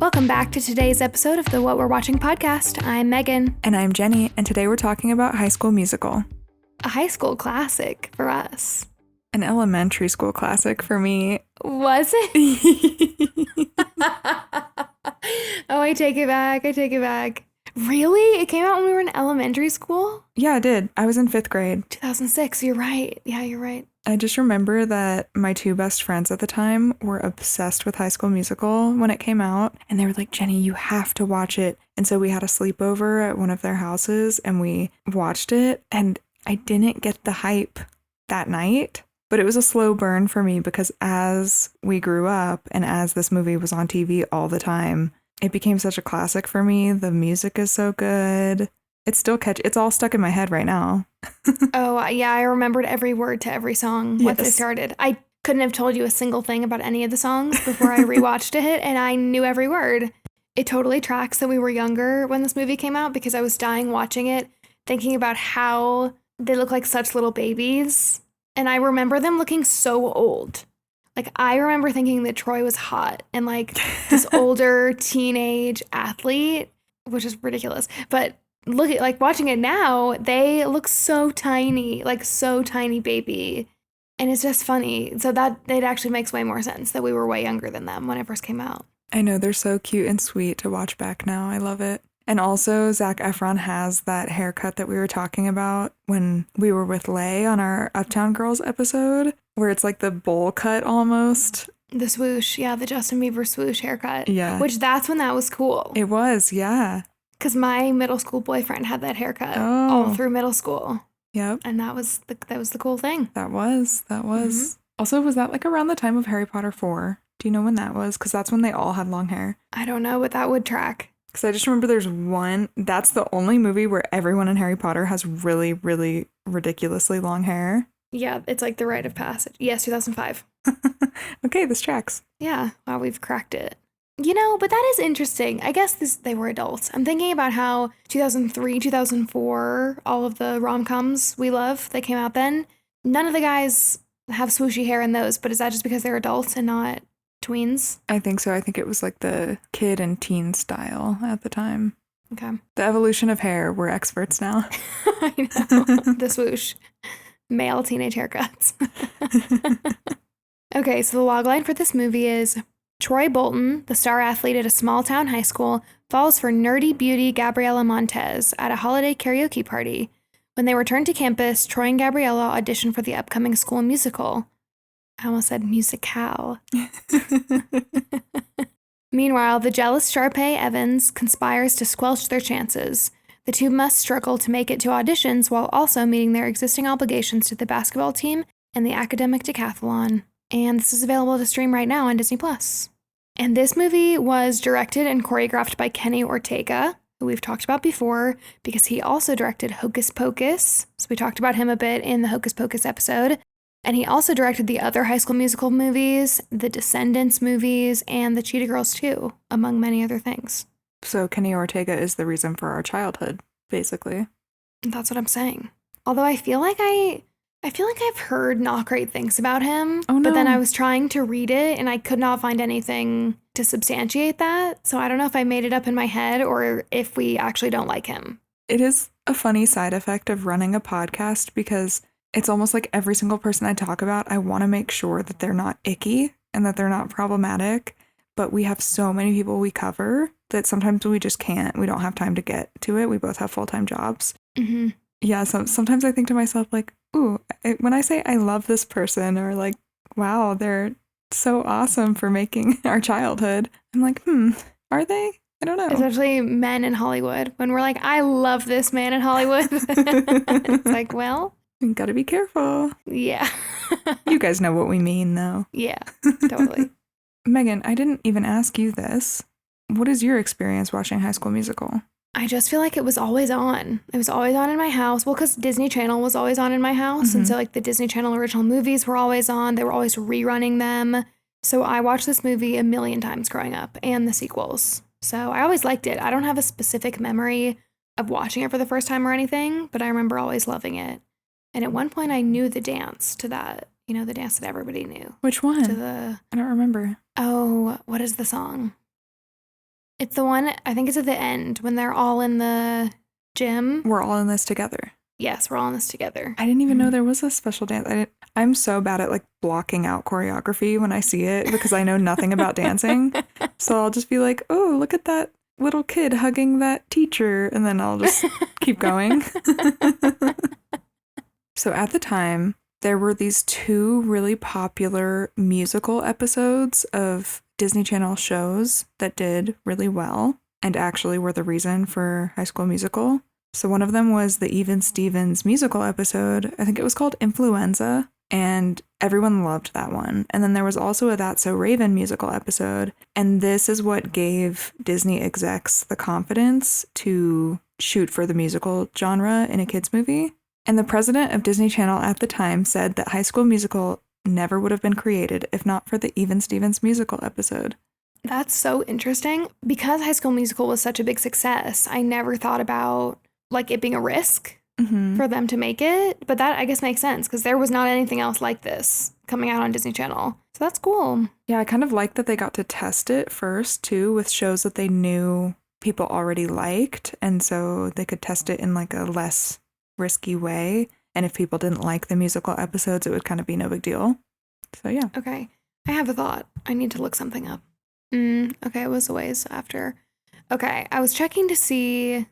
Welcome back to today's episode of the What We're Watching podcast. I'm Megan. And I'm Jenny, and today we're talking about High School Musical. A high school classic for us. An elementary school classic for me. Was it? Oh, I take it back. Really? It came out when we were in elementary school? Yeah, it did. I was in 5th grade. 2006, you're right. Yeah, you're right. I just remember that my two best friends at the time were obsessed with High School Musical when it came out. And they were like, Jenny, you have to watch it. And so we had a sleepover at one of their houses and we watched it. And I didn't get the hype that night. But it was a slow burn for me because as we grew up and as this movie was on TV all the time, it became such a classic for me. The music is so good. It's still catchy. It's all stuck in my head right now. Oh, yeah, I remembered every word to every song once I started. I couldn't have told you a single thing about any of the songs before I rewatched it, and I knew every word. It totally tracks that we were younger when this movie came out because I was dying watching it, thinking about how they look like such little babies. And I remember them looking so old. Like, I remember thinking that Troy was hot and, like, this older teenage athlete, which is ridiculous. But look at, like, watching it now, they look so tiny, like, so tiny baby. And it's just funny. So that it actually makes way more sense that we were way younger than them when it first came out. I know, they're so cute and sweet to watch back now. I love it. And also, Zac Efron has that haircut that we were talking about when we were with Lay on our Uptown Girls episode, where it's like the bowl cut almost. The swoosh, yeah, the Justin Bieber swoosh haircut. Yeah. Which that's when that was cool. It was, yeah. Because my middle school boyfriend had that haircut all through middle school. Yep. And that was the cool thing. That was. Mm-hmm. Also, was that like around the time of Harry Potter 4? Do you know when that was? Because that's when they all had long hair. I don't know, but that would track. Because I just remember there's one, that's the only movie where everyone in Harry Potter has really, really ridiculously long hair. Yeah, it's like the rite of passage. Yes, 2005. Okay, this tracks. Yeah, wow, we've cracked it. You know, but that is interesting. I guess they were adults. I'm thinking about how 2003, 2004, all of the rom-coms we love that came out then, none of the guys have swooshy hair in those, but is that just because they're adults and not tweens? I think so. I think it was like the kid and teen style at the time. Okay. The evolution of hair, we're experts now. I know. The swoosh. Male teenage haircuts. Okay, so the logline for this movie is Troy Bolton, the star athlete at a small town high school, falls for nerdy beauty Gabriella Montez at a holiday karaoke party. When they return to campus, Troy and Gabriella audition for the upcoming school musical. I almost said musicale. Meanwhile, the jealous Sharpay Evans conspires to squelch their chances. The two must struggle to make it to auditions while also meeting their existing obligations to the basketball team and the academic decathlon. And this is available to stream right now on Disney+. And this movie was directed and choreographed by Kenny Ortega, who we've talked about before, because he also directed Hocus Pocus. So we talked about him a bit in the Hocus Pocus episode. And he also directed the other High School Musical movies, the Descendants movies, and the Cheetah Girls 2, among many other things. So Kenny Ortega is the reason for our childhood, basically. That's what I'm saying. Although I feel like I've heard not great things about him. Oh, no. But then I was trying to read it and I could not find anything to substantiate that. So I don't know if I made it up in my head or if we actually don't like him. It is a funny side effect of running a podcast because it's almost like every single person I talk about, I want to make sure that they're not icky and that they're not problematic. But we have so many people we cover that sometimes we just can't. We don't have time to get to it. We both have full-time jobs. Mm-hmm. Yeah, so sometimes I think to myself, like, ooh, when I say I love this person or like, wow, they're so awesome for making our childhood, I'm like, are they? I don't know. Especially men in Hollywood. When we're like, I love this man in Hollywood. It's like, well. You gotta be careful. Yeah. You guys know what we mean, though. Yeah, totally. Megan, I didn't even ask you this. What is your experience watching High School Musical? I just feel like it was always on. It was always on in my house. Well, because Disney Channel was always on in my house. Mm-hmm. And so like the Disney Channel original movies were always on. They were always rerunning them. So I watched this movie a million times growing up and the sequels. So I always liked it. I don't have a specific memory of watching it for the first time or anything, but I remember always loving it. And at one point I knew the dance to that, you know, the dance that everybody knew. Which one? To the... I don't remember. Oh, what is the song? It's the one, I think it's at the end when they're all in the gym. We're all in this together. Yes, we're all in this together. I didn't even know there was a special dance. I'm so bad at like blocking out choreography when I see it because I know nothing about dancing. So I'll just be like, oh, look at that little kid hugging that teacher. And then I'll just keep going. So at the time, there were these two really popular musical episodes of Disney Channel shows that did really well and actually were the reason for High School Musical. So one of them was the Even Stevens musical episode. I think it was called Influenza, and everyone loved that one. And then there was also a That's So Raven musical episode, and this is what gave Disney execs the confidence to shoot for the musical genre in a kids movie. And the president of Disney Channel at the time said that High School Musical never would have been created if not for the Even Stevens musical episode. That's so interesting. Because High School Musical was such a big success, I never thought about like it being a risk for them to make it. But that I guess makes sense because there was not anything else like this coming out on Disney Channel. So that's cool. Yeah, I kind of like that they got to test it first too with shows that they knew people already liked. And so they could test it in like a less risky way. And if people didn't like the musical episodes, it would kind of be no big deal. So yeah. Okay. I have a thought. I need to look something up. Okay, it was a ways after. Okay, I was checking to see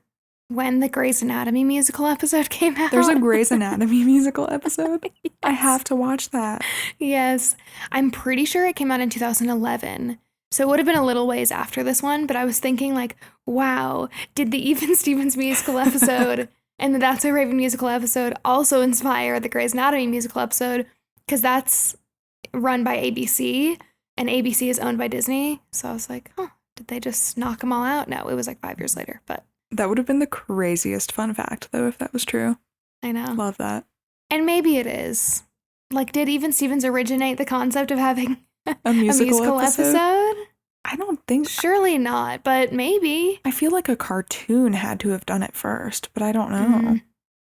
when the Grey's Anatomy musical episode came out. There's a Grey's Anatomy musical episode? Yes. I have to watch that. Yes. I'm pretty sure it came out in 2011. So it would have been a little ways after this one, but I was thinking like, wow, did the Even Stevens musical episode and the That's So Raven musical episode also inspire the Grey's Anatomy musical episode? Because that's run by ABC, and ABC is owned by Disney. So I was like, oh, did they just knock them all out? No, it was like 5 years later, but. That would have been the craziest fun fact, though, if that was true. I know. Love that. And maybe it is. Like, did Even Stevens originate the concept of having a musical episode? I don't think. Surely not, but maybe. I feel like a cartoon had to have done it first, but I don't know.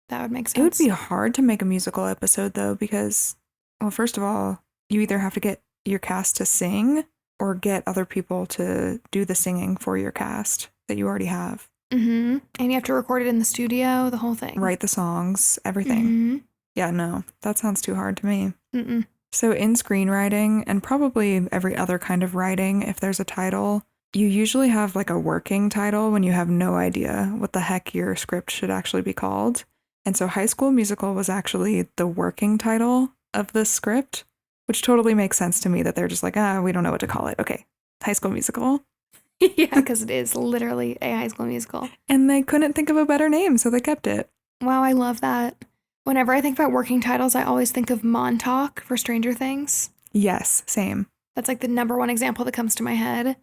That would make sense. It would be hard to make a musical episode, though, because, well, first of all, you either have to get your cast to sing or get other people to do the singing for your cast that you already have. And you have to record it in the studio, the whole thing. Write the songs, everything. Yeah, no, that sounds too hard to me. So in screenwriting, and probably every other kind of writing, if there's a title, you usually have like a working title when you have no idea what the heck your script should actually be called. And so High School Musical was actually the working title of this script, which totally makes sense to me that they're just like, we don't know what to call it. Okay, High School Musical. Yeah, because it is literally a High School Musical. And they couldn't think of a better name, so they kept it. Wow, I love that. Whenever I think about working titles, I always think of Montauk for Stranger Things. Yes, same. That's like the number one example that comes to my head.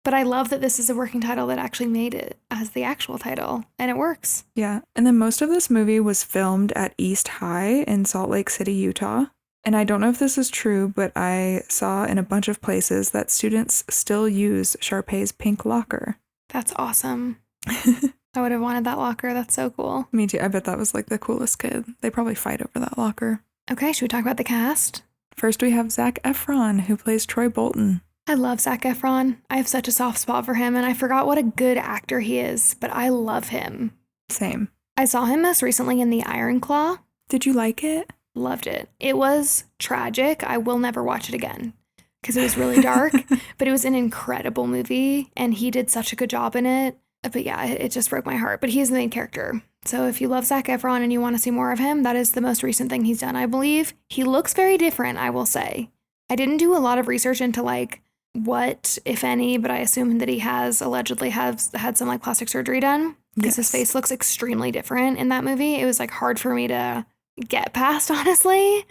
But I love that this is a working title that actually made it as the actual title, and it works. Yeah, and then most of this movie was filmed at East High in Salt Lake City, Utah. And I don't know if this is true, but I saw in a bunch of places that students still use Sharpay's pink locker. That's awesome. I would have wanted that locker. That's so cool. Me too. I bet that was like the coolest kid. They probably fight over that locker. Okay, should we talk about the cast? First, we have Zac Efron, who plays Troy Bolton. I love Zac Efron. I have such a soft spot for him, and I forgot what a good actor he is, but I love him. Same. I saw him most recently in The Iron Claw. Did you like it? Loved it. It was tragic. I will never watch it again because it was really dark, but it was an incredible movie, and he did such a good job in it. But yeah, it just broke my heart. But he's the main character. So if you love Zac Efron and you want to see more of him, that is the most recent thing he's done, I believe. He looks very different, I will say. I didn't do a lot of research into like what, if any, but I assume that he allegedly had some like plastic surgery done because his face looks extremely different in that movie. It was like hard for me to get past, honestly.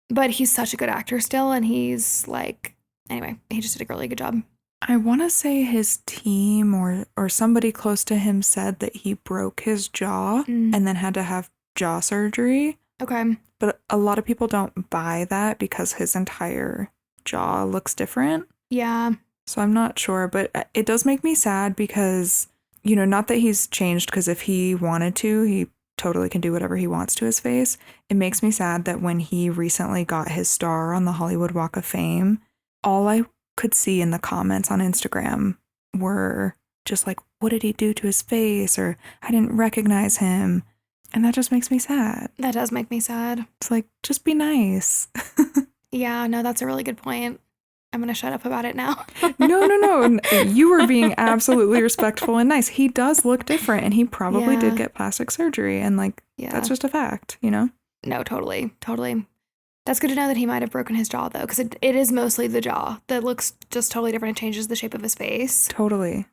But he's such a good actor still, and he's like, anyway, he just did a really good job. I want to say his team or somebody close to him said that he broke his jaw and then had to have jaw surgery. Okay. But a lot of people don't buy that because his entire jaw looks different. Yeah. So I'm not sure, but it does make me sad because, you know, not that he's changed, because if he wanted to, he totally can do whatever he wants to his face. It makes me sad that when he recently got his star on the Hollywood Walk of Fame, all I could see in the comments on Instagram were just like, what did he do to his face? Or I didn't recognize him. And that just makes me sad. That does make me sad. It's like, just be nice. Yeah, no, that's a really good point. I'm going to shut up about it now. No. You were being absolutely respectful and nice. He does look different, and he probably did get plastic surgery. And like, that's just a fact, you know? No, totally. That's good to know that he might have broken his jaw, though, because it is mostly the jaw that looks just totally different. It changes the shape of his face. Totally.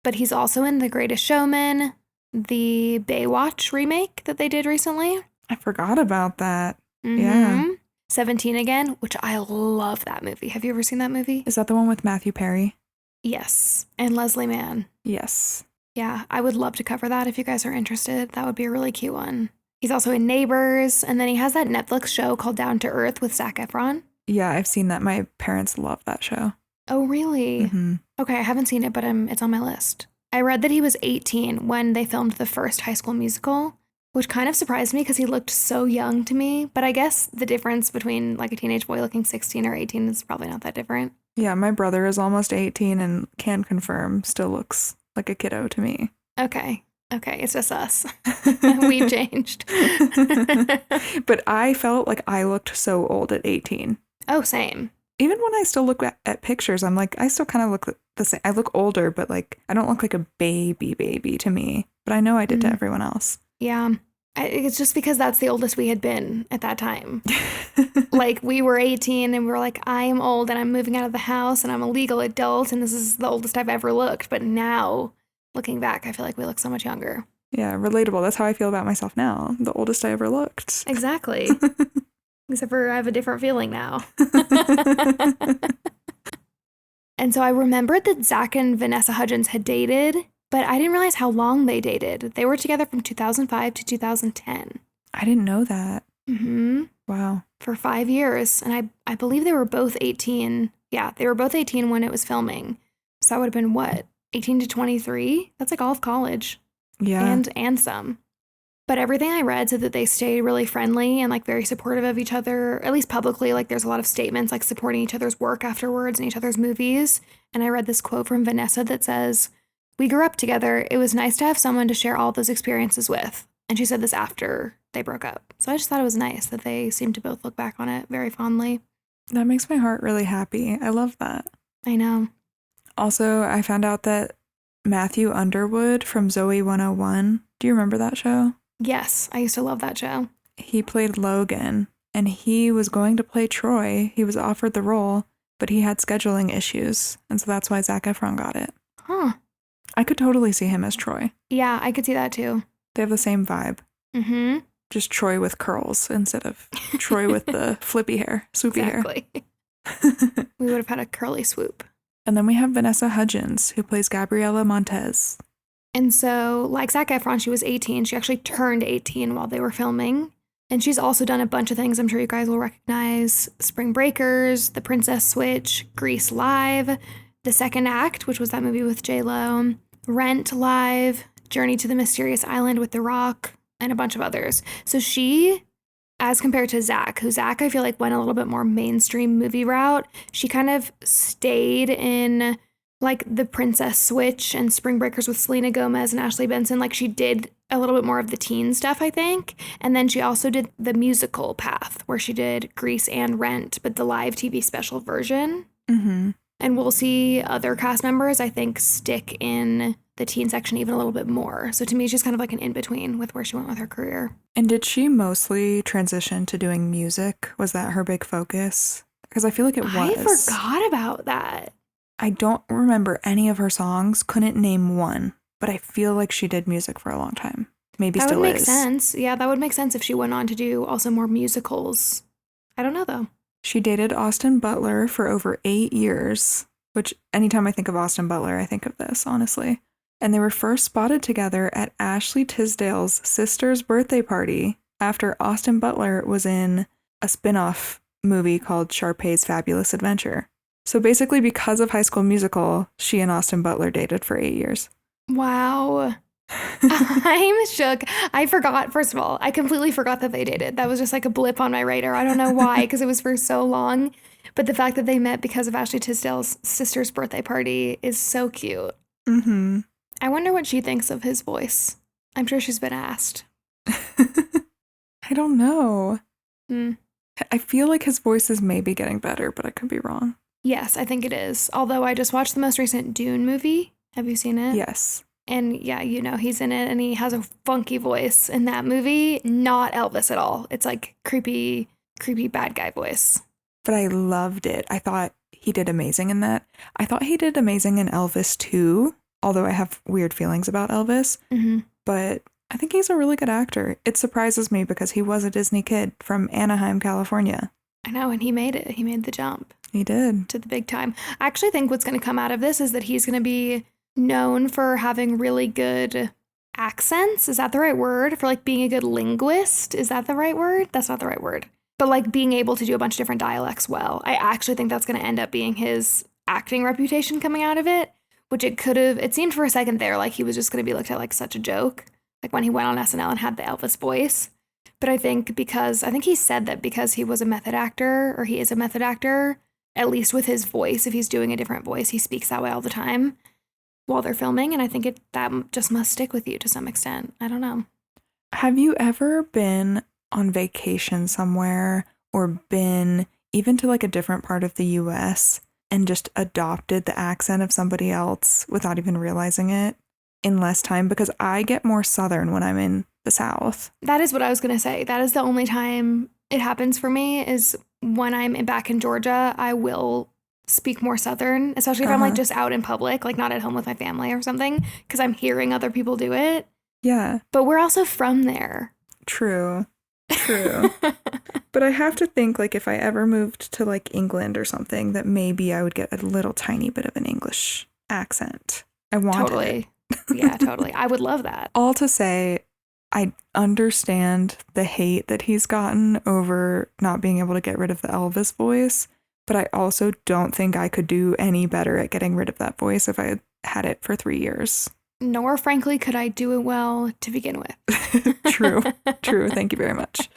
But he's also in The Greatest Showman, the Baywatch remake that they did recently. I forgot about that. Mm-hmm. Yeah. 17 Again, which I love that movie. Have you ever seen that movie? Is that the one with Matthew Perry? Yes. And Leslie Mann. Yes. Yeah, I would love to cover that if you guys are interested. That would be a really cute one. He's also in Neighbors, and then he has that Netflix show called Down to Earth with Zac Efron. Yeah, I've seen that. My parents love that show. Oh, really? Mm-hmm. Okay, I haven't seen it, but it's on my list. I read that he was 18 when they filmed the first High School Musical, which kind of surprised me because he looked so young to me. But I guess the difference between like a teenage boy looking 16 or 18 is probably not that different. Yeah, my brother is almost 18 and can confirm still looks like a kiddo to me. Okay, it's just us. We've changed. But I felt like I looked so old at 18. Oh, same. Even when I still look at pictures, I'm like, I still kind of look the same. I look older, but like, I don't look like a baby to me. But I know I did to everyone else. Yeah. It's just because that's the oldest we had been at that time. Like, we were 18 and we were like, I am old and I'm moving out of the house and I'm a legal adult and this is the oldest I've ever looked. But now, looking back, I feel like we look so much younger. Yeah, relatable. That's how I feel about myself now. The oldest I ever looked. Exactly. Except for I have a different feeling now. And so I remembered that Zac and Vanessa Hudgens had dated, but I didn't realize how long they dated. They were together from 2005 to 2010. I didn't know that. Mm-hmm. Wow. For 5 years. And I believe they were both 18. Yeah, they were both 18 when it was filming. So that would have been what? 18 to 23? That's like all of college. Yeah. And some. But everything I read said that they stayed really friendly and like very supportive of each other, at least publicly. Like there's a lot of statements like supporting each other's work afterwards and each other's movies. And I read this quote from Vanessa that says, "We grew up together. It was nice to have someone to share all those experiences with." And she said this after they broke up. So I just thought it was nice that they seemed to both look back on it very fondly. That makes my heart really happy. I love that. I know. Also, I found out that Matthew Underwood from Zoe 101, do you remember that show? Yes, I used to love that show. He played Logan, and he was going to play Troy. He was offered the role, but he had scheduling issues, and so that's why Zac Efron got it. Huh. I could totally see him as Troy. Yeah, I could see that too. They have the same vibe. Mm-hmm. Just Troy with curls instead of Troy with the flippy hair, swoopy Exactly. hair. We would have had a curly swoop. And then we have Vanessa Hudgens, who plays Gabriela Montez. And so, like Zac Efron, she was 18. She actually turned 18 while they were filming. And she's also done a bunch of things I'm sure you guys will recognize. Spring Breakers, The Princess Switch, Grease Live, The Second Act, which was that movie with J-Lo, Rent Live, Journey to the Mysterious Island with The Rock, and a bunch of others. So she, as compared to Zac, who Zac I feel like went a little bit more mainstream movie route, she kind of stayed in like The Princess Switch and Spring Breakers with Selena Gomez and Ashley Benson. Like she did a little bit more of the teen stuff, I think. And then she also did the musical path where she did Grease and Rent, but the live TV special version. Mm-hmm. And we'll see other cast members, I think, stick in the teen section even a little bit more. So to me, she's kind of like an in-between with where she went with her career. And did she mostly transition to doing music? Was that her big focus? Because I feel like it was. I forgot about that. I don't remember any of her songs, couldn't name one, but I feel like she did music for a long time. Maybe that still would make is. sense. Yeah, that would make sense if she went on to do also more musicals. I don't know, though. She dated Austin Butler for over 8 years, which anytime I think of Austin Butler, I think of this, honestly. And they were first spotted together at Ashley Tisdale's sister's birthday party after Austin Butler was in a spin-off movie called Sharpay's Fabulous Adventure. So basically, because of High School Musical, she and Austin Butler dated for 8 years. Wow. I'm shook. I forgot, first of all, I completely forgot that they dated. That was just like a blip on my radar. I don't know why, because it was for so long. But the fact that they met because of Ashley Tisdale's sister's birthday party is so cute. Mm-hmm. I wonder what she thinks of his voice. I'm sure she's been asked. I don't know. Hmm. I feel like his voice is maybe getting better, but I could be wrong. Yes, I think it is. Although I just watched the most recent Dune movie. Have you seen it? Yes. And yeah, you know, he's in it and he has a funky voice in that movie. Not Elvis at all. It's like creepy bad guy voice. But I loved it. I thought he did amazing in that. I thought he did amazing in Elvis too, although I have weird feelings about Elvis. Mm-hmm. But I think he's a really good actor. It surprises me because he was a Disney kid from Anaheim, California. I know, and he made it. He made the jump. He did. To the big time. I actually think what's going to come out of this is that he's going to be known for having really good accents. Is that the right word? For like being a good linguist? Is that the right word? That's not the right word. But like being able to do a bunch of different dialects well. I actually think that's going to end up being his acting reputation coming out of it, which it seemed for a second there like he was just going to be looked at like such a joke, like when he went on SNL and had the Elvis voice. But I think he said that because he was a method actor, or he is a method actor, at least with his voice, if he's doing a different voice, he speaks that way all the time while they're filming. And I think that just must stick with you to some extent. I don't know. Have you ever been on vacation somewhere or been even to like a different part of the US and just adopted the accent of somebody else without even realizing it in less time? Because I get more Southern when I'm in the South. That is what I was going to say. That is the only time it happens for me, is when I'm back in Georgia. I will speak more Southern, especially if I'm like just out in public, like not at home with my family or something, because I'm hearing other people do it. Yeah. But we're also from there. True. But I have to think, like, if I ever moved to like England or something, that maybe I would get a little tiny bit of an English accent. I want Totally. Yeah, totally. I would love that. All to say, I understand the hate that he's gotten over not being able to get rid of the Elvis voice, but I also don't think I could do any better at getting rid of that voice if I had it for 3 years. Nor, frankly, could I do it well to begin with. True. Thank you very much.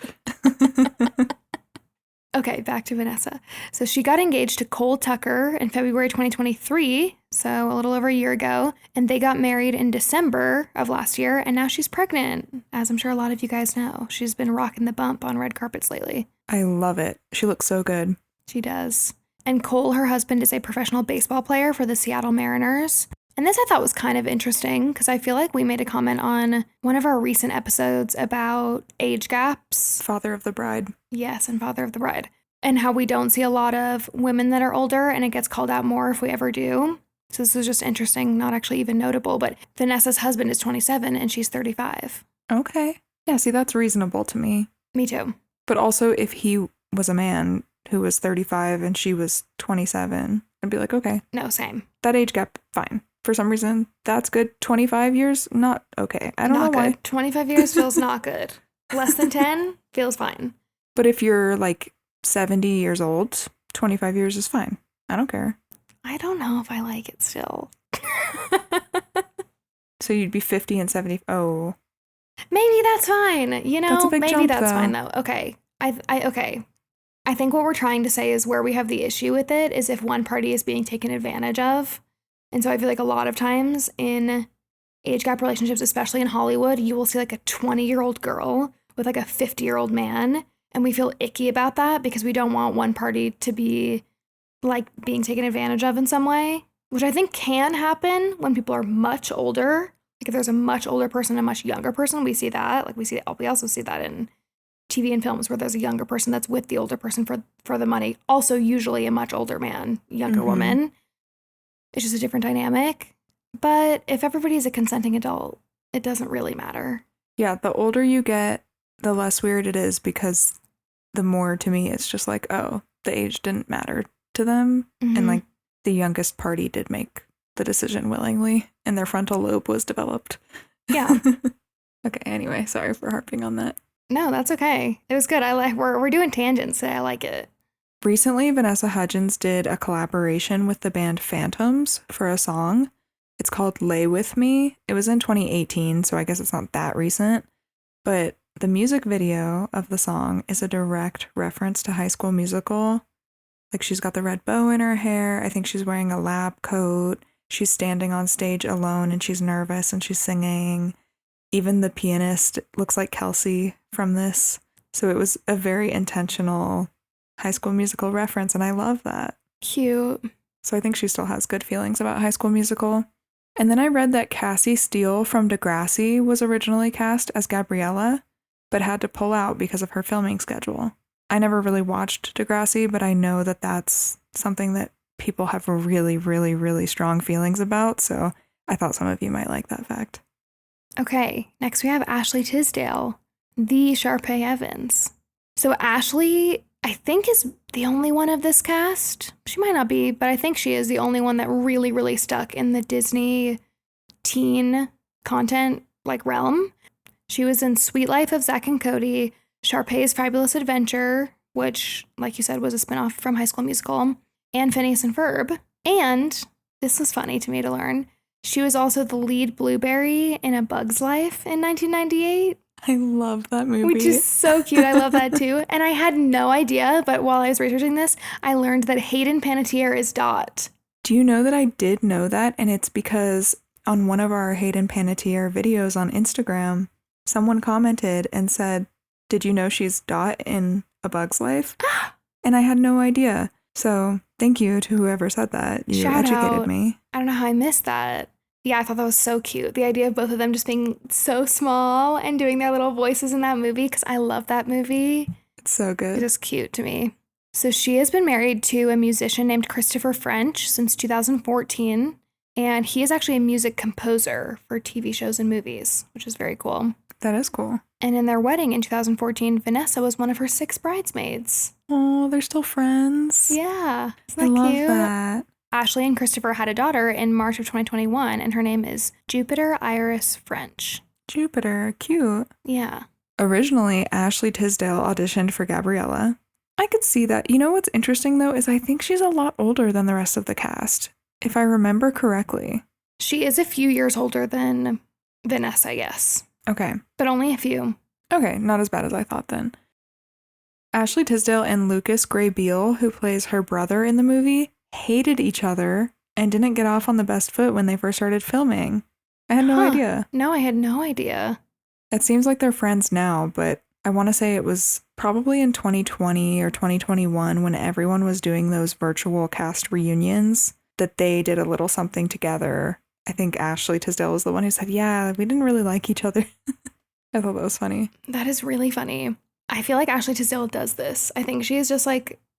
Okay, back to Vanessa. So she got engaged to Cole Tucker in February 2023, so a little over a year ago, and they got married in December of last year, and now she's pregnant, as I'm sure a lot of you guys know. She's been rocking the bump on red carpets lately. I love it. She looks so good. She does. And Cole, her husband, is a professional baseball player for the Seattle Mariners. And this I thought was kind of interesting because I feel like we made a comment on one of our recent episodes about age gaps. Father of the bride. Yes, and father of the bride. And how we don't see a lot of women that are older, and it gets called out more if we ever do. So this was just interesting, not actually even notable, but Vanessa's husband is 27 and she's 35. Okay. Yeah, see, that's reasonable to me. Me too. But also, if he was a man who was 35 and she was 27, I'd be like, okay. No, same. That age gap, fine. For some reason, that's good. 25 years, not okay. I don't know why. 25 years feels not good. Less than 10 feels fine. But if you're like 70 years old, 25 years is fine. I don't care. I don't know if I like it still. So you'd be 50 and 70. Oh. Maybe that's fine. You know, that's a big maybe jump, that's though. fine though. Okay. Okay. I think what we're trying to say is where we have the issue with it is if one party is being taken advantage of. And so I feel like a lot of times in age gap relationships, especially in Hollywood, you will see like a 20-year-old girl with like a 50-year-old man. And we feel icky about that because we don't want one party to be like being taken advantage of in some way, which I think can happen when people are much older. Like if there's a much older person and a much younger person, we see that. Like we also see that in TV and films where there's a younger person that's with the older person for the money. Also usually a much older man, younger woman. It's just a different dynamic. But if everybody's a consenting adult, it doesn't really matter. Yeah, the older you get, the less weird it is because the more to me it's just like, oh, the age didn't matter to them. And like the youngest party did make the decision willingly and their frontal lobe was developed. Yeah. Okay, anyway, sorry for harping on that. No, that's okay. It was good. We're doing tangents today. I like it. Recently, Vanessa Hudgens did a collaboration with the band Phantoms for a song. It's called Lay With Me. It was in 2018, so I guess it's not that recent. But the music video of the song is a direct reference to High School Musical. Like she's got the red bow in her hair. I think she's wearing a lab coat. she's standing on stage alone and she's nervous and she's singing. Even the pianist looks like Kelsey from this. So it was a very intentional High School Musical reference, and I love that. Cute. So I think she still has good feelings about High School Musical. And then I read that Cassie Steele from Degrassi was originally cast as Gabriella, but had to pull out because of her filming schedule. I never really watched Degrassi, but I know that that's something that people have really, really, really strong feelings about, so I thought some of you might like that fact. Okay, next we have Ashley Tisdale, the Sharpay Evans. So Ashley, I think, is the only one of this cast. She might not be, but I think she is the only one that really, really stuck in the Disney teen content realm. She was in Sweet Life of Zac and Cody, Sharpay's Fabulous Adventure, which, like you said, was a spinoff from High School Musical, and Phineas and Ferb. And this was funny to me to learn. She was also the lead blueberry in A Bug's Life in 1998. I love that movie. Which is so cute. I love that too. And I had no idea, but while I was researching this, I learned that Hayden Panettiere is Dot. Do you know that I did know that? And it's because on one of our Hayden Panettiere videos on Instagram, someone commented and said, "Did you know she's Dot in A Bug's Life?" And I had no idea. So thank you to whoever said that. You educated me. I don't know how I missed that. Yeah, I thought that was so cute. The idea of both of them just being so small and doing their little voices in that movie, because I love that movie. It's so good. It's just cute to me. So she has been married to a musician named Christopher French since 2014, and he is actually a music composer for TV shows and movies, which is very cool. That is cool. And in their wedding in 2014, Vanessa was one of her 6 bridesmaids. Oh, they're still friends. Yeah. Isn't that I love cute? that. Ashley and Christopher had a daughter in March of 2021, and her name is Jupiter Iris French. Jupiter, cute. Yeah. Originally, Ashley Tisdale auditioned for Gabriella. I could see that. You know what's interesting, though, is I think she's a lot older than the rest of the cast, if I remember correctly. She is a few years older than Vanessa, yes. Okay. But only a few. Okay, not as bad as I thought then. Ashley Tisdale and Lucas Gray Beale, who plays her brother in the movie, hated each other and didn't get off on the best foot when they first started filming. I had no idea. No, I had no idea. It seems like they're friends now, but I want to say it was probably in 2020 or 2021 when everyone was doing those virtual cast reunions that they did a little something together. I think Ashley Tisdale was the one who said, yeah, we didn't really like each other. I thought that was funny. That is really funny. I feel like Ashley Tisdale does this. I think she is just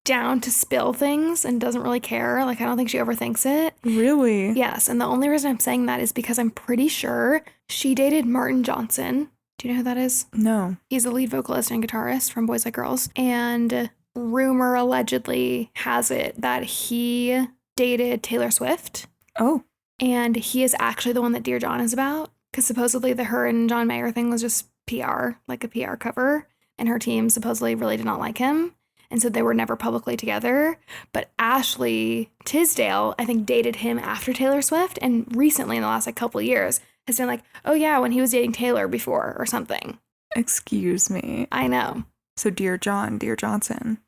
down to spill things and doesn't really care. I don't think she overthinks it. Really? Yes. And the only reason I'm saying that is because I'm pretty sure she dated Martin Johnson. Do you know who that is? No. He's the lead vocalist and guitarist from Boys Like Girls. And rumor allegedly has it that he dated Taylor Swift. Oh. And he is actually the one that Dear John is about. Because supposedly the her and John Mayer thing was just PR, a PR cover. And her team supposedly really did not like him. And so they were never publicly together. But Ashley Tisdale, I think, dated him after Taylor Swift. And recently, in the last couple of years, has been oh yeah, when he was dating Taylor before or something. Excuse me. I know. So Dear Johnson. Dear Johnson,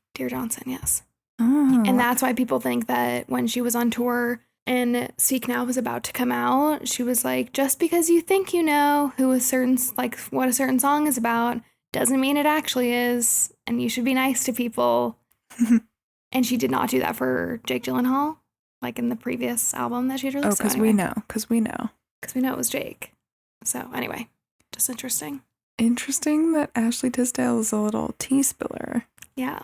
yes. Oh. And that's why people think that when she was on tour and Speak Now was about to come out, she was like, just because you think you know who a certain, what a certain song is about, doesn't mean it actually is. And you should be nice to people. And she did not do that for Jake Gyllenhaal, in the previous album that she'd released. Oh, because we know. Because we know. Because we know it was Jake. So anyway, just interesting. Interesting that Ashley Tisdale is a little tea spiller. Yeah.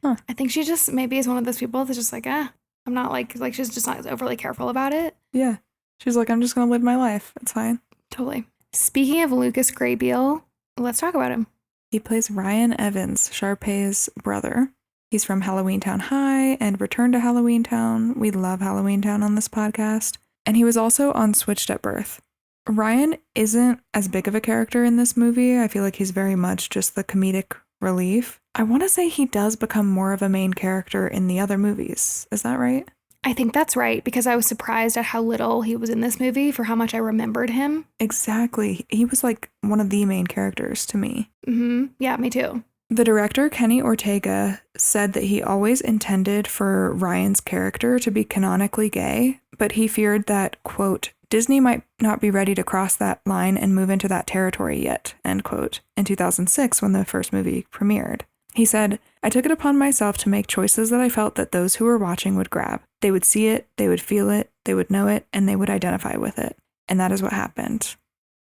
Huh. I think she just maybe is one of those people that's just I'm not she's just not overly careful about it. Yeah. She's I'm just going to live my life. It's fine. Totally. Speaking of Lucas Gray Beale, let's talk about him. He plays Ryan Evans, Sharpay's brother. He's from Halloweentown High and Return to Halloweentown. We love Halloweentown on this podcast. And he was also on Switched at Birth. Ryan isn't as big of a character in this movie. I feel like he's very much just the comedic relief. I want to say he does become more of a main character in the other movies. Is that right? I think that's right, because I was surprised at how little he was in this movie for how much I remembered him. Exactly. He was one of the main characters to me. Mm-hmm. Yeah, me too. The director, Kenny Ortega, said that he always intended for Ryan's character to be canonically gay, but he feared that, quote, Disney might not be ready to cross that line and move into that territory yet, end quote, in 2006 when the first movie premiered. He said, I took it upon myself to make choices that I felt that those who were watching would grab. They would see it, they would feel it, they would know it, and they would identify with it. And that is what happened.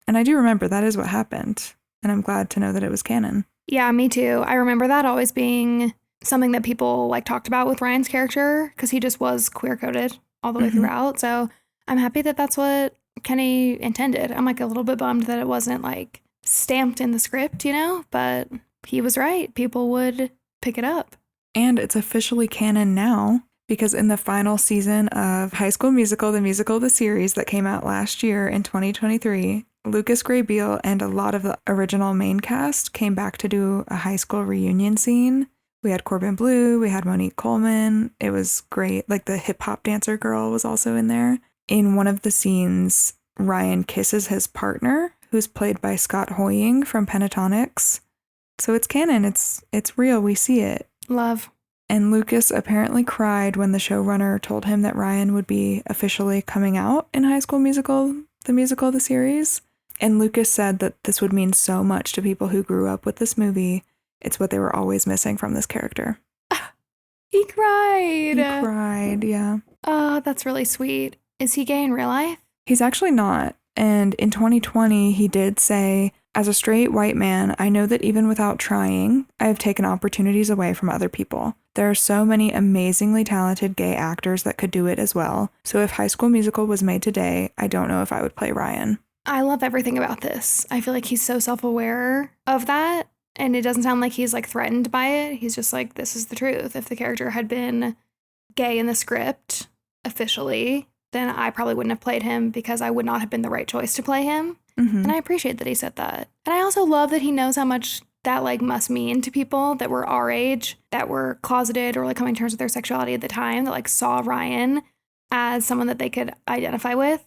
And I do remember that is what happened. And I'm glad to know that it was canon. Yeah, me too. I remember that always being something that people like talked about with Ryan's character because he just was queer-coded all the way throughout. So I'm happy that that's what Kenny intended. I'm like a little bit bummed that it wasn't like stamped in the script, you know, but he was right. People would pick it up. And it's officially canon now because in the final season of High School Musical, the series that came out last year in 2023, Lucas Grabeel and a lot of the original main cast came back to do a high school reunion scene. We had Corbin Bleu, we had Monique Coleman. It was great. Like the hip hop dancer girl was also in there. In one of the scenes, Ryan kisses his partner, who's played by Scott Hoying from Pentatonics. So it's canon. It's real. We see it. Love. And Lucas apparently cried when the showrunner told him that Ryan would be officially coming out in High School Musical, the series. And Lucas said that this would mean so much to people who grew up with this movie. It's what they were always missing from this character. He cried. He cried, yeah. Oh, that's really sweet. Is he gay in real life? He's actually not. And in 2020, he did say, as a straight white man, I know that even without trying, I have taken opportunities away from other people. There are so many amazingly talented gay actors that could do it as well. So if High School Musical was made today, I don't know if I would play Ryan. I love everything about this. I feel like he's so self-aware of that. And it doesn't sound like he's like threatened by it. He's just like, this is the truth. If the character had been gay in the script officially, then I probably wouldn't have played him because I would not have been the right choice to play him. And I appreciate that he said that. And I also love that he knows how much that like must mean to people that were our age, that were closeted or like coming to terms with their sexuality at the time, that like saw Ryan as someone that they could identify with.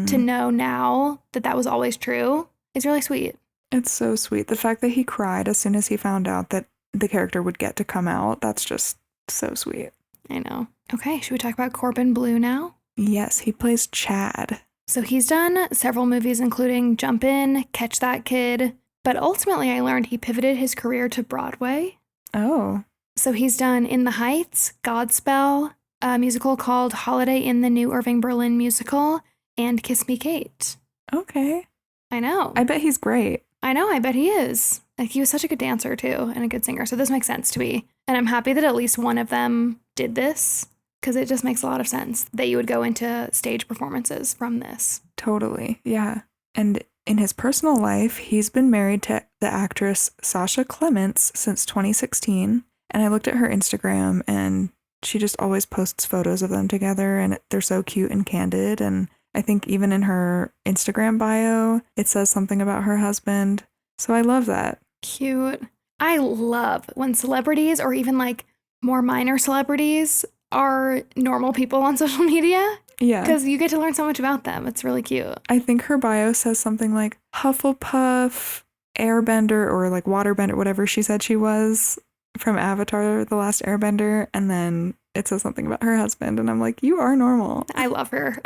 To know now that that was always true is really sweet. It's so sweet. The fact that he cried as soon as he found out that the character would get to come out, that's just so sweet. I know. Okay, should we talk about Corbin Bleu now? Yes, he plays Chad. So he's done several movies, including Jump In, Catch That Kid, but ultimately I learned he pivoted his career to Broadway. Oh. So he's done In the Heights, Godspell, a musical called Holiday in the New Irving Berlin Musical, and Kiss Me Kate. Okay. I know. I bet he's great. I know, I bet he is. Like, he was such a good dancer, too, and a good singer, so this makes sense to me. And I'm happy that at least one of them did this, because it just makes a lot of sense that you would go into stage performances from this. Totally, yeah. And in his personal life, he's been married to the actress Sasha Clements since 2016, and I looked at her Instagram, and she just always posts photos of them together, and they're so cute and candid, and I think even in her Instagram bio, it says something about her husband. So I love that. Cute. I love when celebrities or even like more minor celebrities are normal people on social media. Yeah. Because you get to learn so much about them. It's really cute. I think her bio says something like Hufflepuff, Airbender, or like Waterbender, whatever she said she was from Avatar, The Last Airbender. And then it says something about her husband, and I'm like, you are normal. I love her.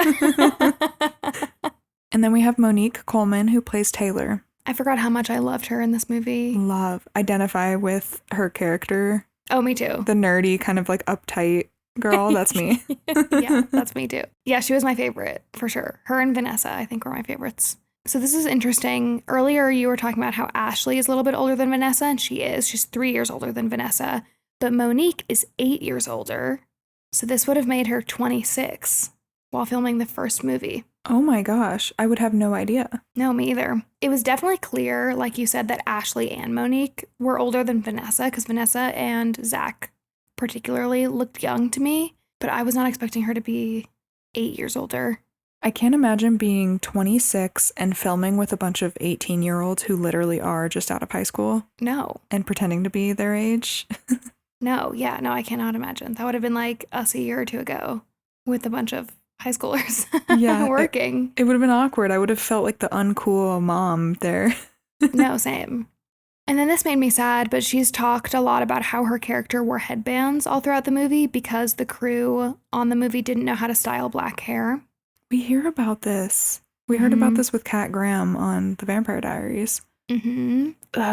And then we have Monique Coleman, who plays Taylor. I forgot how much I loved her in this movie. Identify with her character. Oh, me too. The nerdy, kind of like uptight girl. That's me. Yeah, that's me too. Yeah, she was my favorite, for sure. Her and Vanessa, I think, were my favorites. So this is interesting. Earlier, you were talking about how Ashley is a little bit older than Vanessa, and she is. She's 3 years older than Vanessa. But Monique is 8 years older, so this would have made her 26 while filming the first movie. Oh my gosh, I would have no idea. No, me either. It was definitely clear, like you said, that Ashley and Monique were older than Vanessa, because Vanessa and Zac particularly looked young to me, but I was not expecting her to be 8 years older. I can't imagine being 26 and filming with a bunch of 18-year-olds who literally are just out of high school. No. And pretending to be their age. No, I cannot imagine. That would have been like us a year or two ago with a bunch of high schoolers working. It would have been awkward. I would have felt like the uncool mom there. No, same. And then this made me sad, but she's talked a lot about how her character wore headbands all throughout the movie because the crew on the movie didn't know how to style black hair. We hear about this. We heard about this with Kat Graham on The Vampire Diaries. Mm-hmm.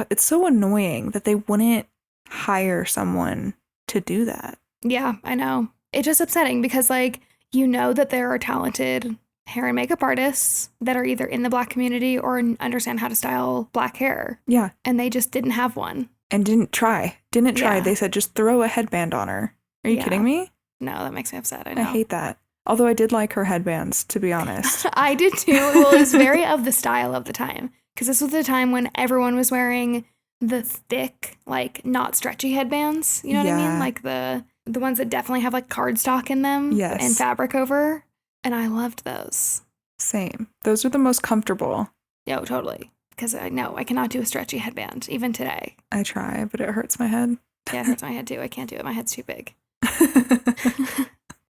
It's so annoying that they wouldn't hire someone to do that. Yeah, I know. It's just upsetting because, like, you know that there are talented hair and makeup artists that are either in the Black community or understand how to style Black hair. Yeah. And they just didn't have one. And didn't try. Yeah. They said, just throw a headband on her. Are you kidding me? No, that makes me upset. I know. I hate that. Although I did like her headbands, to be honest. I did too. Well, it was very of the style of the time. Because this was the time when everyone was wearing the thick, like, not stretchy headbands. You know what I mean? Like the ones that definitely have, like, cardstock in them. Yes. And fabric over. And I loved those. Same. Those are the most comfortable. No, totally. Because I cannot do a stretchy headband, even today. I try, but it hurts my head. Yeah, it hurts my head too. I can't do it. My head's too big.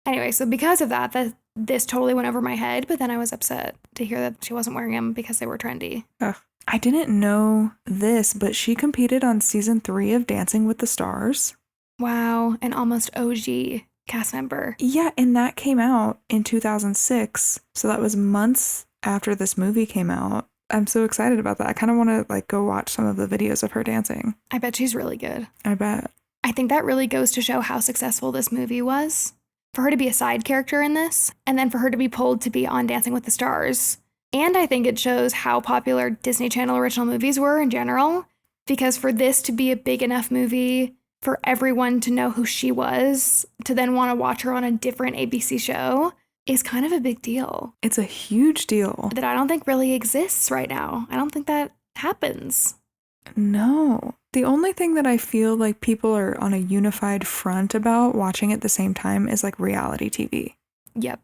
Anyway, so because of that, this totally went over my head, but then I was upset to hear that she wasn't wearing them because they were trendy. Ugh. I didn't know this, but she competed on season 3 of Dancing with the Stars. Wow, an almost OG cast member. Yeah, and that came out in 2006, so that was months after this movie came out. I'm so excited about that. I kind of want to, like, go watch some of the videos of her dancing. I bet she's really good. I bet. I think that really goes to show how successful this movie was. For her to be a side character in this, and then for her to be pulled to be on Dancing with the Stars. And I think it shows how popular Disney Channel original movies were in general, because for this to be a big enough movie for everyone to know who she was, to then want to watch her on a different ABC show, is kind of a big deal. It's a huge deal. That I don't think really exists right now. I don't think that happens. No. The only thing that I feel like people are on a unified front about watching at the same time is, like, reality TV. Yep.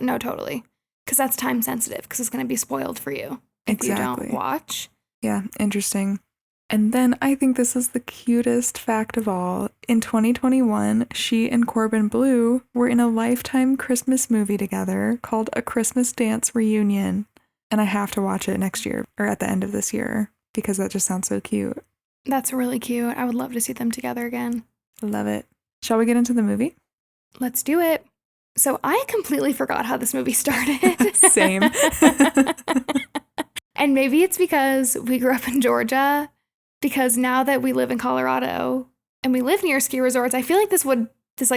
No, totally. Because that's time sensitive, because it's going to be spoiled for you if you don't watch. Yeah, interesting. And then I think this is the cutest fact of all. In 2021, she and Corbin Bleu were in a Lifetime Christmas movie together called A Christmas Dance Reunion. And I have to watch it next year, or at the end of this year, because that just sounds so cute. That's really cute. I would love to see them together again. Love it. Shall we get into the movie? Let's do it. So I completely forgot how this movie started. Same. And maybe it's because we grew up in Georgia, because now that we live in Colorado and we live near ski resorts, I feel like this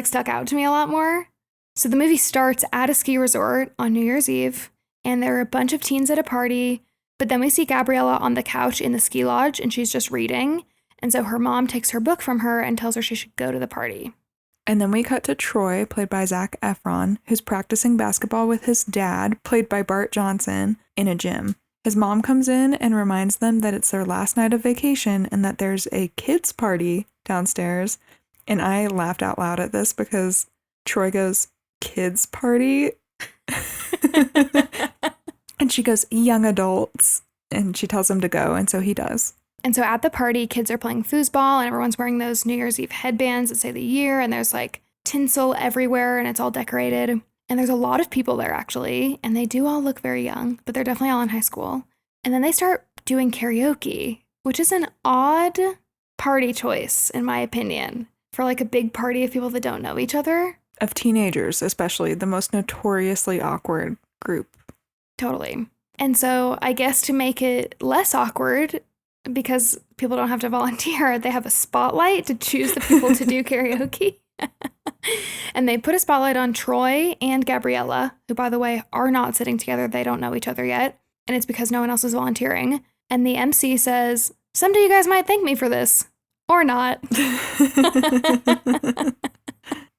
stuck out to me a lot more. So the movie starts at a ski resort on New Year's Eve, and there are a bunch of teens at a party. But then we see Gabriella on the couch in the ski lodge, and she's just reading. And so her mom takes her book from her and tells her she should go to the party. And then we cut to Troy, played by Zac Efron, who's practicing basketball with his dad, played by Bart Johnson, in a gym. His mom comes in and reminds them that it's their last night of vacation and that there's a kids' party downstairs. And I laughed out loud at this because Troy goes, "Kids' party?" And she goes, "Young adults." And she tells him to go, and so he does. And so at the party, kids are playing foosball, and everyone's wearing those New Year's Eve headbands that say the year, and there's, like, tinsel everywhere, and it's all decorated. And there's a lot of people there, actually, and they do all look very young, but they're definitely all in high school. And then they start doing karaoke, which is an odd party choice, in my opinion, for, like, a big party of people that don't know each other. Of teenagers, especially, the most notoriously awkward group. Totally. And so I guess to make it less awkward, because people don't have to volunteer, they have a spotlight to choose the people to do karaoke. And they put a spotlight on Troy and Gabriella, who, by the way, are not sitting together. They don't know each other yet. And it's because no one else is volunteering. And the MC says, "Someday you guys might thank me for this. Or not."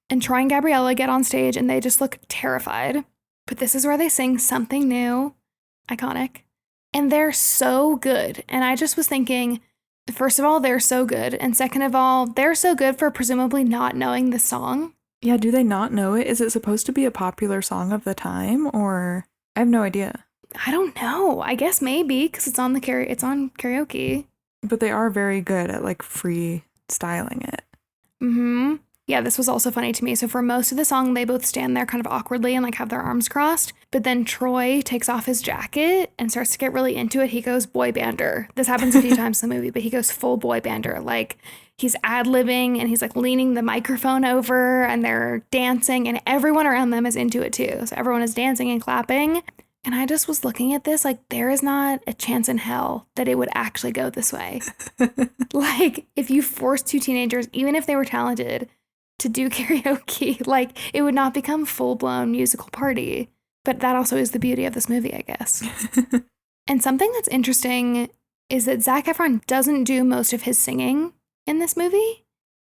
And Troy and Gabriella get on stage, and they just look terrified. But this is where they sing Something New. Iconic. And they're so good. And I just was thinking, first of all, they're so good. And second of all, they're so good for presumably not knowing the song. Yeah, do they not know it? Is it supposed to be a popular song of the time, or I have no idea. I don't know. I guess maybe because it's on karaoke. But they are very good at, like, freestyling it. Yeah, this was also funny to me. So for most of the song, they both stand there kind of awkwardly and, like, have their arms crossed. But then Troy takes off his jacket and starts to get really into it. He goes boy bander. This happens a few times in the movie, but he goes full boy bander. Like he's ad-libbing and he's like leaning the microphone over and they're dancing and everyone around them is into it too. So everyone is dancing and clapping. And I just was looking at this like there is not a chance in hell that it would actually go this way. Like if you force two teenagers, even if they were talented, to do karaoke, like it would not become full-blown musical party. But that also is the beauty of this movie, I guess. And something that's interesting is that Zac Efron doesn't do most of his singing in this movie,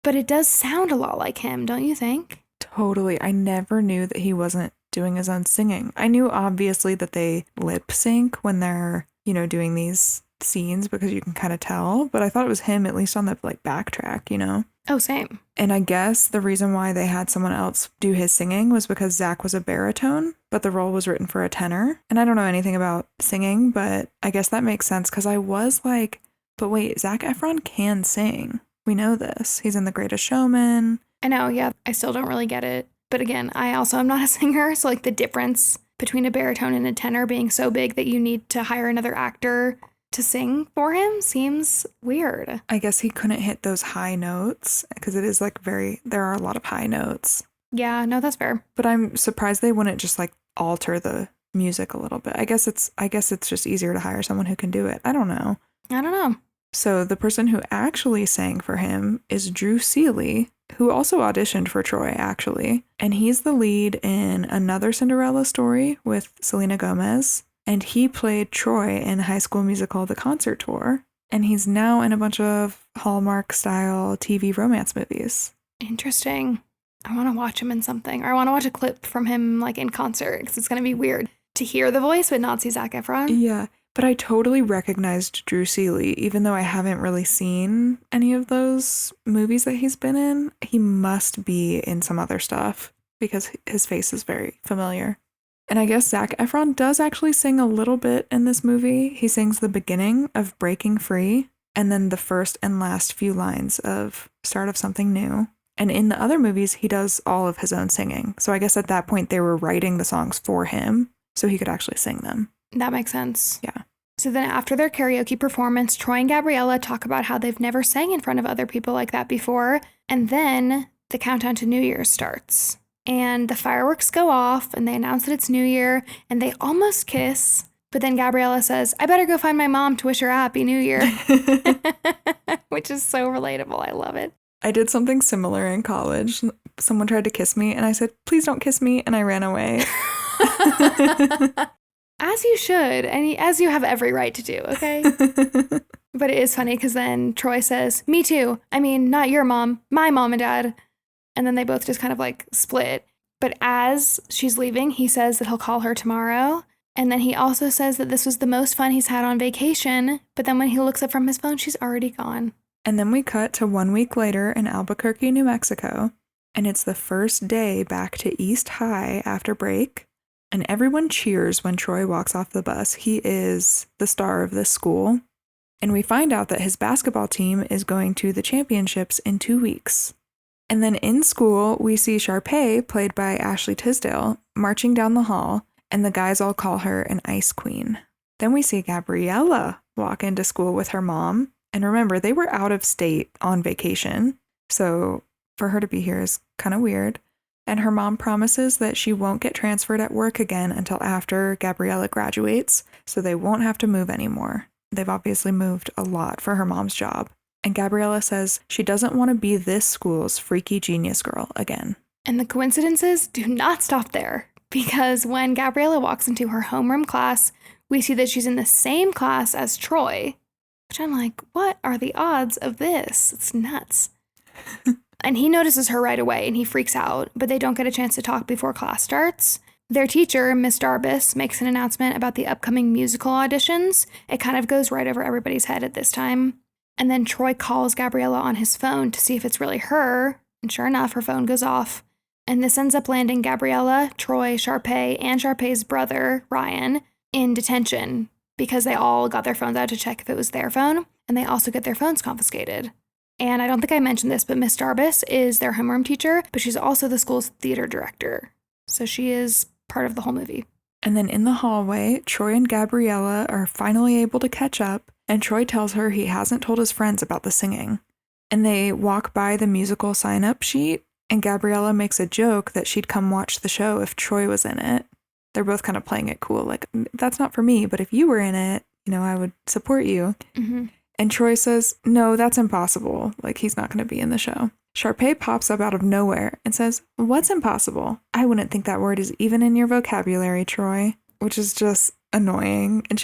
but it does sound a lot like him, don't you think? Totally. I never knew that he wasn't doing his own singing. I knew obviously that they lip sync when they're, doing these scenes because you can kind of tell, but I thought it was him at least on the like backtrack. Oh, same. And I guess the reason why they had someone else do his singing was because Zac was a baritone, but the role was written for a tenor. And I don't know anything about singing, but I guess that makes sense because I was like, but wait, Zac Efron can sing. We know this. He's in The Greatest Showman. I know, yeah. I still don't really get it. But again, I also am not a singer, so like the difference between a baritone and a tenor being so big that you need to hire another actor to sing for him seems weird. I guess he couldn't hit those high notes because it is like there are a lot of high notes. Yeah, no, that's fair. But I'm surprised they wouldn't just like alter the music a little bit. I guess it's just easier to hire someone who can do it. I don't know. So the person who actually sang for him is Drew Seeley, who also auditioned for Troy, actually. And he's the lead in another Cinderella story with Selena Gomez. And he played Troy in High School Musical: The Concert Tour. And he's now in a bunch of Hallmark-style TV romance movies. Interesting. I want to watch him in something. Or I want to watch a clip from him like in concert because it's going to be weird to hear the voice but not see Zac Efron. Yeah. But I totally recognized Drew Seeley, even though I haven't really seen any of those movies that he's been in. He must be in some other stuff because his face is very familiar. And I guess Zac Efron does actually sing a little bit in this movie. He sings the beginning of Breaking Free and then the first and last few lines of Start of Something New. And in the other movies, he does all of his own singing. So I guess at that point, they were writing the songs for him so he could actually sing them. That makes sense. Yeah. So then after their karaoke performance, Troy and Gabriella talk about how they've never sang in front of other people like that before. And then the countdown to New Year's starts. And the fireworks go off and they announce that it's New Year and they almost kiss. But then Gabriella says, I better go find my mom to wish her a Happy New Year. Which is so relatable. I love it. I did something similar in college. Someone tried to kiss me and I said, please don't kiss me. And I ran away. As you should, and as you have every right to do, okay? But it is funny because then Troy says, me too. I mean, not your mom, my mom and dad. And then they both just kind of like split. But as she's leaving, he says that he'll call her tomorrow. And then he also says that this was the most fun he's had on vacation. But then when he looks up from his phone, she's already gone. And then we cut to 1 week later in Albuquerque, New Mexico. And it's the first day back to East High after break. And everyone cheers when Troy walks off the bus. He is the star of this school. And we find out that his basketball team is going to the championships in 2 weeks. And then in school, we see Sharpay, played by Ashley Tisdale, marching down the hall, and the guys all call her an ice queen. Then we see Gabriella walk into school with her mom. And remember, they were out of state on vacation. So for her to be here is kind of weird. And her mom promises that she won't get transferred at work again until after Gabriella graduates, so they won't have to move anymore. They've obviously moved a lot for her mom's job. And Gabriella says she doesn't want to be this school's freaky genius girl again. And the coincidences do not stop there, because when Gabriella walks into her homeroom class, we see that she's in the same class as Troy, which I'm like, what are the odds of this? It's nuts. And he notices her right away and he freaks out, but they don't get a chance to talk before class starts. Their teacher, Miss Darbus, makes an announcement about the upcoming musical auditions. It kind of goes right over everybody's head at this time. And then Troy calls Gabriella on his phone to see if it's really her, and sure enough, her phone goes off. And this ends up landing Gabriella, Troy, Sharpay, and Sharpay's brother, Ryan, in detention because they all got their phones out to check if it was their phone, and they also get their phones confiscated. And I don't think I mentioned this, but Miss Darbus is their homeroom teacher, but she's also the school's theater director. So she is part of the whole movie. And then in the hallway, Troy and Gabriella are finally able to catch up, and Troy tells her he hasn't told his friends about the singing. And they walk by the musical sign-up sheet, and Gabriella makes a joke that she'd come watch the show if Troy was in it. They're both kind of playing it cool, like, that's not for me, but if you were in it, I would support you. Mm-hmm. And Troy says, no, that's impossible. Like, he's not going to be in the show. Sharpay pops up out of nowhere and says, what's impossible? I wouldn't think that word is even in your vocabulary, Troy, which is just annoying. And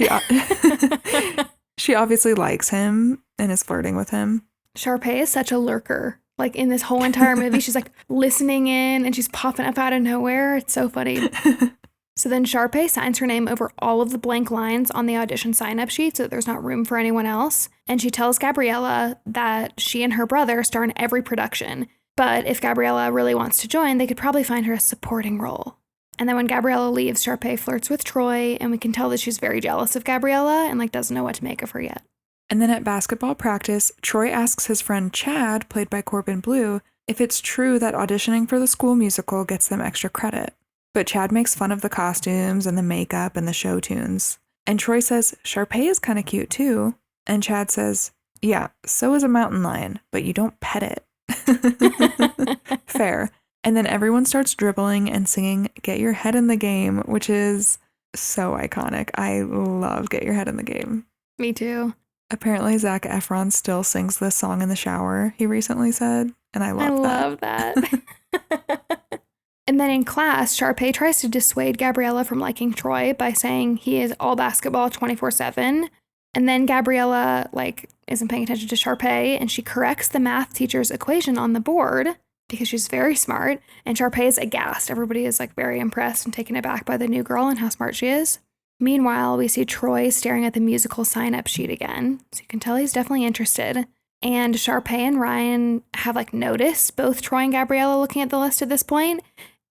she obviously likes him and is flirting with him. Sharpay is such a lurker. Like, in this whole entire movie, she's like listening in and she's popping up out of nowhere. It's so funny. So then Sharpay signs her name over all of the blank lines on the audition sign-up sheet so that there's not room for anyone else. And she tells Gabriella that she and her brother star in every production. But if Gabriella really wants to join, they could probably find her a supporting role. And then when Gabriella leaves, Sharpay flirts with Troy, and we can tell that she's very jealous of Gabriella and like doesn't know what to make of her yet. And then at basketball practice, Troy asks his friend Chad, played by Corbin Bleu, if it's true that auditioning for the school musical gets them extra credit. But Chad makes fun of the costumes and the makeup and the show tunes. And Troy says, Sharpay is kind of cute too. And Chad says, yeah, so is a mountain lion, but you don't pet it. Fair. And then everyone starts dribbling and singing Get Your Head in the Game, which is so iconic. I love Get Your Head in the Game. Me too. Apparently Zac Efron still sings this song in the shower, he recently said. And I love that. And then in class, Sharpay tries to dissuade Gabriella from liking Troy by saying he is all basketball 24/7. And then Gabriella, isn't paying attention to Sharpay, and she corrects the math teacher's equation on the board because she's very smart. And Sharpay is aghast. Everybody is, very impressed and taken aback by the new girl and how smart she is. Meanwhile, we see Troy staring at the musical sign-up sheet again. So you can tell he's definitely interested. And Sharpay and Ryan have, noticed both Troy and Gabriella looking at the list at this point.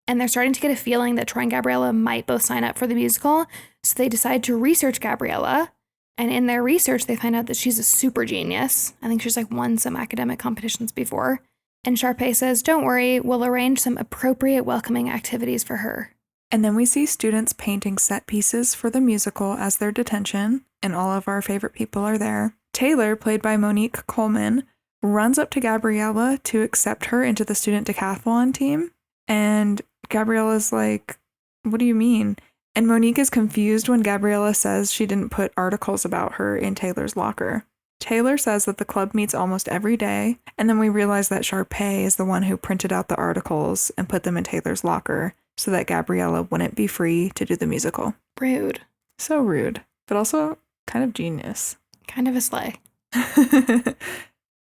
And they're starting to get a feeling that Troy and Gabriella might both sign up for the musical. So they decide to research Gabriella. And in their research, they find out that she's a super genius. I think she's won some academic competitions before. And Sharpay says, don't worry, we'll arrange some appropriate welcoming activities for her. And then we see students painting set pieces for the musical as their detention. And all of our favorite people are there. Taylor, played by Monique Coleman, runs up to Gabriella to accept her into the student decathlon team. And Gabriella's like, what do you mean? And Monique is confused when Gabriella says she didn't put articles about her in Taylor's locker. Taylor says that the club meets almost every day, and then we realize that Sharpay is the one who printed out the articles and put them in Taylor's locker so that Gabriella wouldn't be free to do the musical. Rude. So rude, but also kind of genius. Kind of a slay.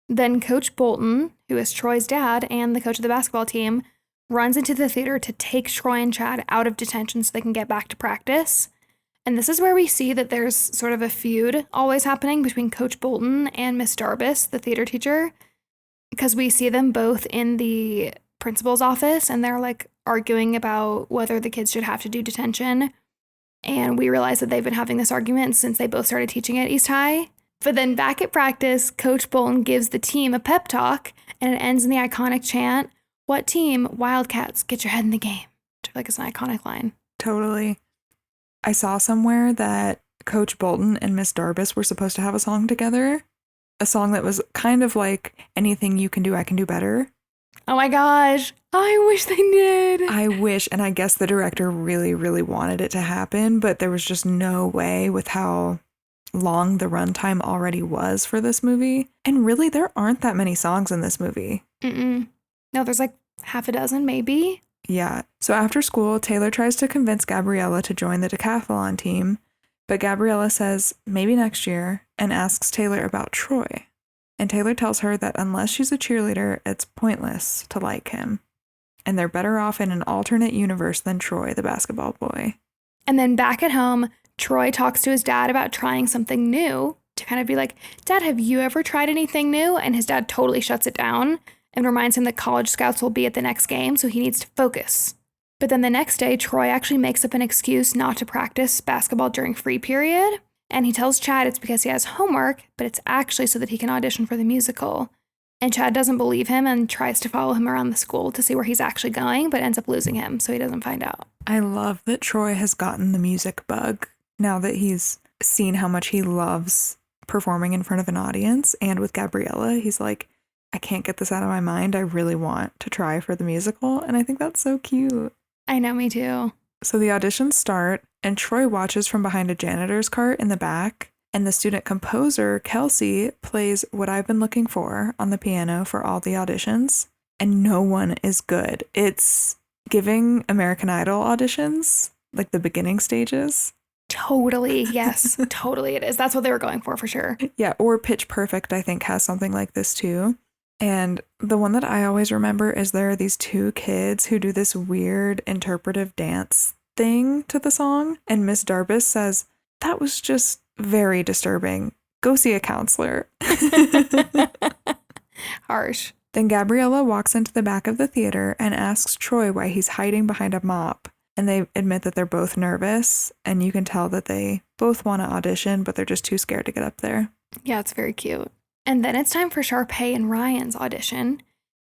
Then Coach Bolton, who is Troy's dad and the coach of the basketball team, runs into the theater to take Troy and Chad out of detention so they can get back to practice. And this is where we see that there's sort of a feud always happening between Coach Bolton and Miss Darbus, the theater teacher, because we see them both in the principal's office and they're arguing about whether the kids should have to do detention. And we realize that they've been having this argument since they both started teaching at East High. But then back at practice, Coach Bolton gives the team a pep talk and it ends in the iconic chant, what team? Wildcats, get your head in the game. Which I feel like it's an iconic line. Totally. I saw somewhere that Coach Bolton and Miss Darbus were supposed to have a song together. A song that was kind of like Anything You Can Do, I Can Do Better. Oh my gosh. I wish they did. I wish. And I guess the director really, really wanted it to happen, but there was just no way with how long the runtime already was for this movie. And really, there aren't that many songs in this movie. No, there's half a dozen, maybe. Yeah. So after school, Taylor tries to convince Gabriella to join the decathlon team, but Gabriella says maybe next year and asks Taylor about Troy. And Taylor tells her that unless she's a cheerleader, it's pointless to like him. And they're better off in an alternate universe than Troy, the basketball boy. And then back at home, Troy talks to his dad about trying something new to kind of be like, Dad, have you ever tried anything new? And his dad totally shuts it down and reminds him that college scouts will be at the next game, so he needs to focus. But then the next day, Troy actually makes up an excuse not to practice basketball during free period. And he tells Chad it's because he has homework, but it's actually so that he can audition for the musical. And Chad doesn't believe him and tries to follow him around the school to see where he's actually going, but ends up losing him, so he doesn't find out. I love that Troy has gotten the music bug now that he's seen how much he loves performing in front of an audience. And with Gabriella, he's like, I can't get this out of my mind. I really want to try for the musical. And I think that's so cute. I know, me too. So the auditions start, and Troy watches from behind a janitor's cart in the back. And the student composer, Kelsey, plays What I've Been Looking For on the piano for all the auditions. And no one is good. It's giving American Idol auditions, like the beginning stages. Totally. Yes, totally it is. That's what they were going for sure. Yeah, or Pitch Perfect, I think, has something like this too. And the one that I always remember is there are these two kids who do this weird interpretive dance thing to the song. And Miss Darbus says, that was just very disturbing. Go see a counselor. Harsh. Then Gabriella walks into the back of the theater and asks Troy why he's hiding behind a mop. And they admit that they're both nervous, and you can tell that they both want to audition, but they're just too scared to get up there. Yeah, it's very cute. And then it's time for Sharpay and Ryan's audition.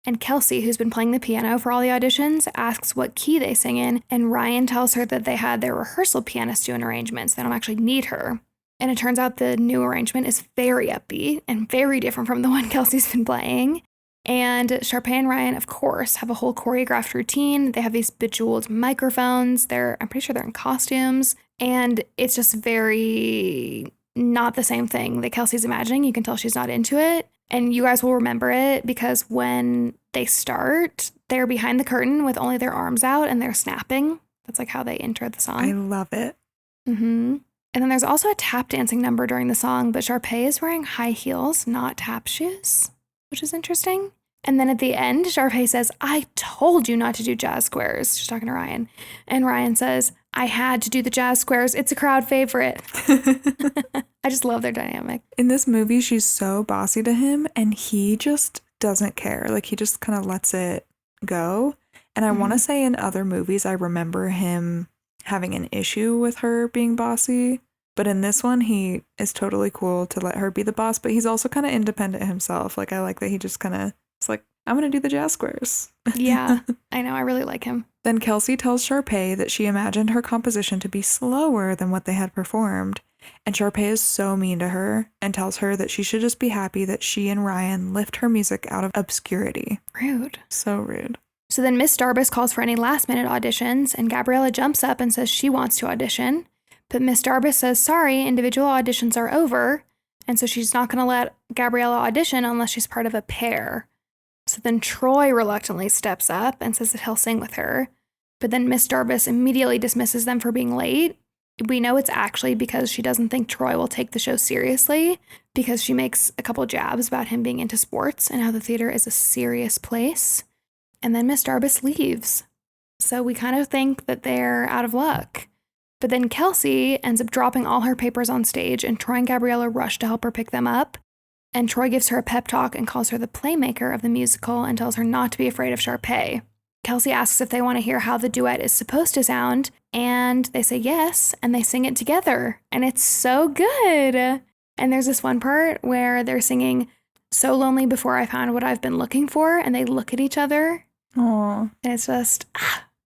And Kelsey, who's been playing the piano for all the auditions, asks what key they sing in, and Ryan tells her that they had their rehearsal pianist do an arrangement, so they don't actually need her. And it turns out the new arrangement is very upbeat and very different from the one Kelsey's been playing. And Sharpay and Ryan, of course, have a whole choreographed routine. They have these bejeweled microphones. I'm pretty sure they're in costumes. And it's just very not the same thing that Kelsey's imagining. You can tell she's not into it. And you guys will remember it because when they start, they're behind the curtain with only their arms out and they're snapping. That's like how they enter the song. I love it. Mm-hmm. And then there's also a tap dancing number during the song, but Sharpay is wearing high heels, not tap shoes, which is interesting. And then at the end, Sharpay says, I told you not to do jazz squares. She's talking to Ryan. And Ryan says, I had to do the jazz squares. It's a crowd favorite. I just love their dynamic. In this movie, she's so bossy to him, and he just doesn't care. Like, he just kind of lets it go. And I want to say in other movies, I remember him having an issue with her being bossy. But in this one, he is totally cool to let her be the boss, but he's also kind of independent himself. Like, I like that he just kind of is like, I'm going to do the jazz squares. Yeah, I know. I really like him. Then Kelsey tells Sharpay that she imagined her composition to be slower than what they had performed. And Sharpay is so mean to her and tells her that she should just be happy that she and Ryan lift her music out of obscurity. Rude. So rude. So then Miss Darbus calls for any last-minute auditions, and Gabriella jumps up and says she wants to audition. But Miss Darbus says, sorry, individual auditions are over, and so she's not going to let Gabriella audition unless she's part of a pair. So then Troy reluctantly steps up and says that he'll sing with her. But then Miss Darbus immediately dismisses them for being late. We know it's actually because she doesn't think Troy will take the show seriously, because she makes a couple jabs about him being into sports and how the theater is a serious place. And then Miss Darbus leaves. So we kind of think that they're out of luck. But then Kelsey ends up dropping all her papers on stage, and Troy and Gabriella rush to help her pick them up. And Troy gives her a pep talk and calls her the playmaker of the musical and tells her not to be afraid of Sharpay. Kelsey asks if they want to hear how the duet is supposed to sound, and they say yes, and they sing it together. And it's so good. And there's this one part where they're singing So Lonely Before I Found What I've Been Looking For, and they look at each other. Aww. And it's just,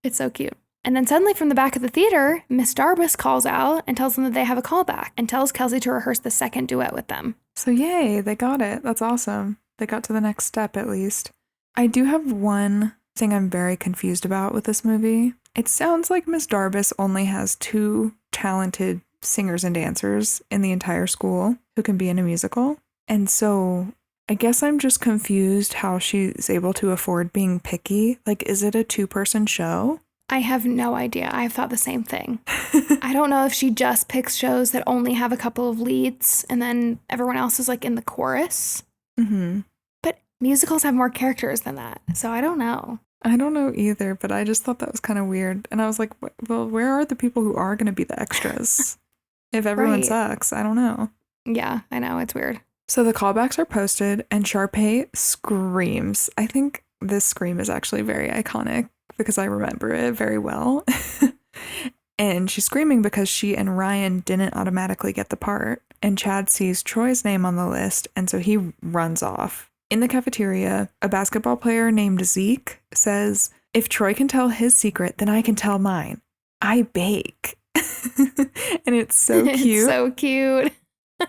it's so cute. And then suddenly from the back of the theater, Miss Darbus calls out and tells them that they have a callback and tells Kelsey to rehearse the second duet with them. So yay, they got it. That's awesome. They got to the next step at least. I do have one thing I'm very confused about with this movie. It sounds like Miss Darbus only has 2 talented singers and dancers in the entire school who can be in a musical. And so I guess I'm just confused how she's able to afford being picky. Like, is it a 2-person show? I have no idea. I've thought the same thing. I don't know if she just picks shows that only have a couple of leads and then everyone else is like in the chorus. Mm-hmm. But musicals have more characters than that. So I don't know. I don't know either, but I just thought that was kind of weird. And I was like, well, where are the people who are going to be the extras? If everyone Right. sucks, I don't know. Yeah, I know. It's weird. So the callbacks are posted and Sharpay screams. I think this scream is actually very iconic because I remember it very well. And she's screaming because she and Ryan didn't automatically get the part. And Chad sees Troy's name on the list, and so he runs off. In the cafeteria, a basketball player named Zeke says, "If Troy can tell his secret, then I can tell mine. I bake." And it's so cute. It's so cute.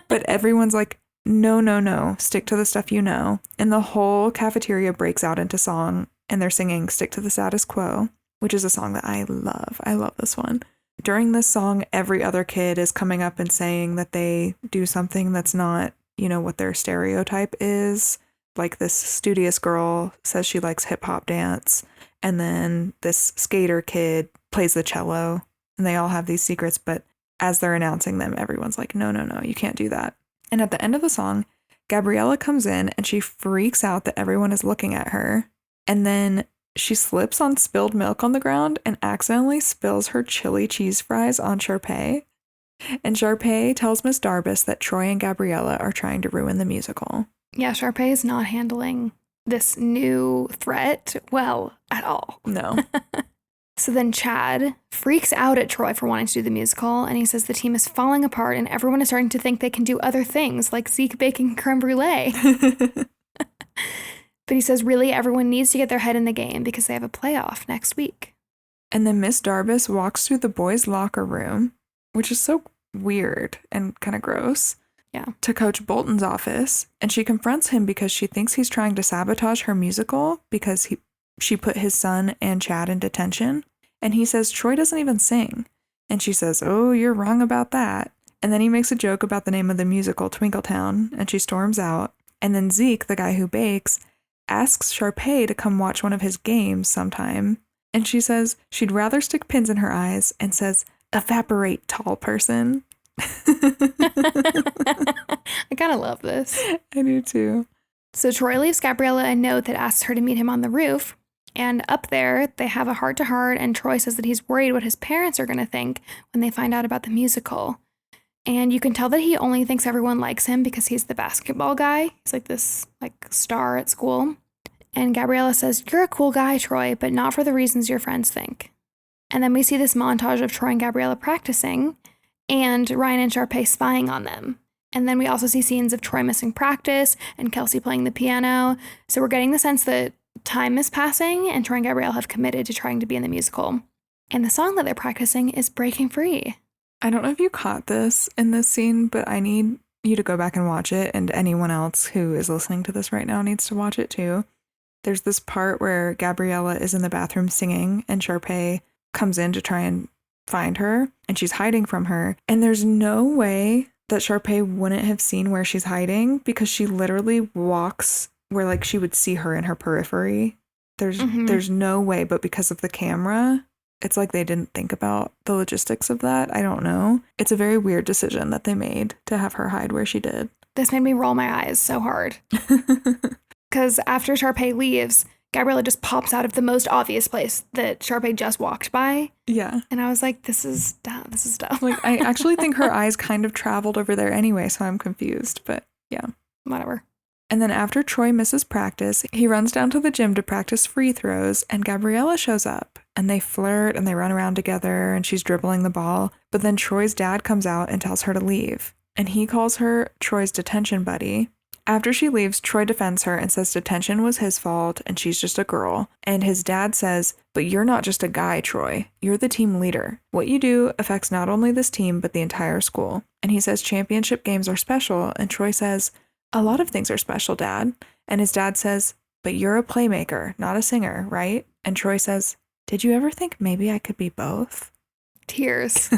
But everyone's like, no, no, no, stick to the stuff you know. And the whole cafeteria breaks out into song, and they're singing Stick to the Status Quo, which is a song that I love. I love this one. During this song, every other kid is coming up and saying that they do something that's not, you know, what their stereotype is. Like this studious girl says she likes hip hop dance, and then this skater kid plays the cello, and they all have these secrets, but as they're announcing them, everyone's like, no, no, no, you can't do that. And at the end of the song, Gabriella comes in and she freaks out that everyone is looking at her, and then she slips on spilled milk on the ground and accidentally spills her chili cheese fries on Sharpay. And Sharpay tells Miss Darbus that Troy and Gabriella are trying to ruin the musical. Yeah, Sharpay is not handling this new threat well at all. No. So then Chad freaks out at Troy for wanting to do the musical, and he says the team is falling apart and everyone is starting to think they can do other things, like Zeke baking creme brulee. But he says really everyone needs to get their head in the game because they have a playoff next week. And then Miss Darbus walks through the boys' locker room, which is so weird and kind of gross. Yeah. To Coach Bolton's office, and she confronts him because she thinks he's trying to sabotage her musical because she put his son and Chad in detention. And he says Troy doesn't even sing. And she says, "Oh, you're wrong about that." And then he makes a joke about the name of the musical, Twinkletown, and she storms out. And then Zeke, the guy who bakes, asks Sharpay to come watch one of his games sometime. And she says she'd rather stick pins in her eyes and says, "Evaporate, tall person." I kind of love this. I do too. So Troy leaves Gabriella a note that asks her to meet him on the roof. And up there, they have a heart-to-heart, and Troy says that he's worried what his parents are going to think when they find out about the musical. And you can tell that he only thinks everyone likes him because he's the basketball guy. He's like this star at school. And Gabriella says, "You're a cool guy, Troy, but not for the reasons your friends think." And then we see this montage of Troy and Gabriella practicing, and Ryan and Sharpay spying on them. And then we also see scenes of Troy missing practice and Kelsey playing the piano. So we're getting the sense that time is passing and Troy and Gabrielle have committed to trying to be in the musical. And the song that they're practicing is Breaking Free. I don't know if you caught this in this scene, but I need you to go back and watch it, and anyone else who is listening to this right now needs to watch it too. There's this part where Gabriella is in the bathroom singing, and Sharpay comes in to try and find her, and she's hiding from her. And there's no way that Sharpay wouldn't have seen where she's hiding because she literally walks where like she would see her in her periphery. There's no way, but because of the camera, it's like they didn't think about the logistics of that. I don't know. It's a very weird decision that they made to have her hide where she did. This made me roll my eyes so hard. Because after Sharpay leaves, Gabriella just pops out of the most obvious place that Sharpay just walked by. Yeah. And I was like, this is dumb. This is dumb. Like, I actually think her eyes kind of traveled over there anyway, so I'm confused. But yeah. Whatever. And then after Troy misses practice, he runs down to the gym to practice free throws, and Gabriella shows up. And they flirt and they run around together, and she's dribbling the ball. But then Troy's dad comes out and tells her to leave. And he calls her Troy's detention buddy. After she leaves, Troy defends her and says detention was his fault and she's just a girl. And his dad says, "But you're not just a guy, Troy. You're the team leader. What you do affects not only this team, but the entire school." And he says championship games are special. And Troy says, "A lot of things are special, Dad." And his dad says, "But you're a playmaker, not a singer, right?" And Troy says, "Did you ever think maybe I could be both?" Tears.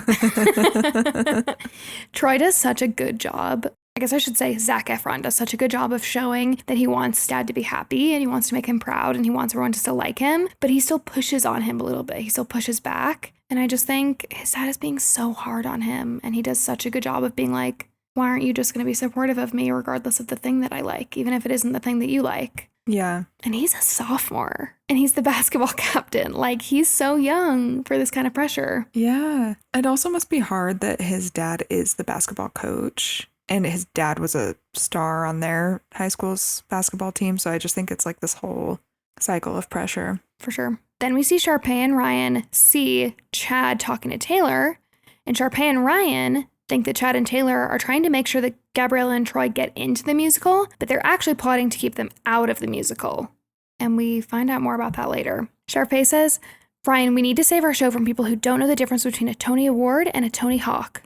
Troy does such a good job. I guess I should say Zac Efron does such a good job of showing that he wants Dad to be happy and he wants to make him proud and he wants everyone to still like him, but he still pushes on him a little bit. He still pushes back. And I just think his dad is being so hard on him, and he does such a good job of being like, why aren't you just going to be supportive of me regardless of the thing that I like, even if it isn't the thing that you like? Yeah. And he's a sophomore and he's the basketball captain. Like, he's so young for this kind of pressure. Yeah. It also must be hard that his dad is the basketball coach and his dad was a star on their high school's basketball team. So I just think it's like this whole cycle of pressure. For sure. Then we see Sharpay and Ryan see Chad talking to Taylor, and Sharpay and Ryan think that Chad and Taylor are trying to make sure that Gabriella and Troy get into the musical, but they're actually plotting to keep them out of the musical. And we find out more about that later. Sharpay says, Brian, we need to save our show from people who don't know the difference between a Tony Award and a Tony Hawk.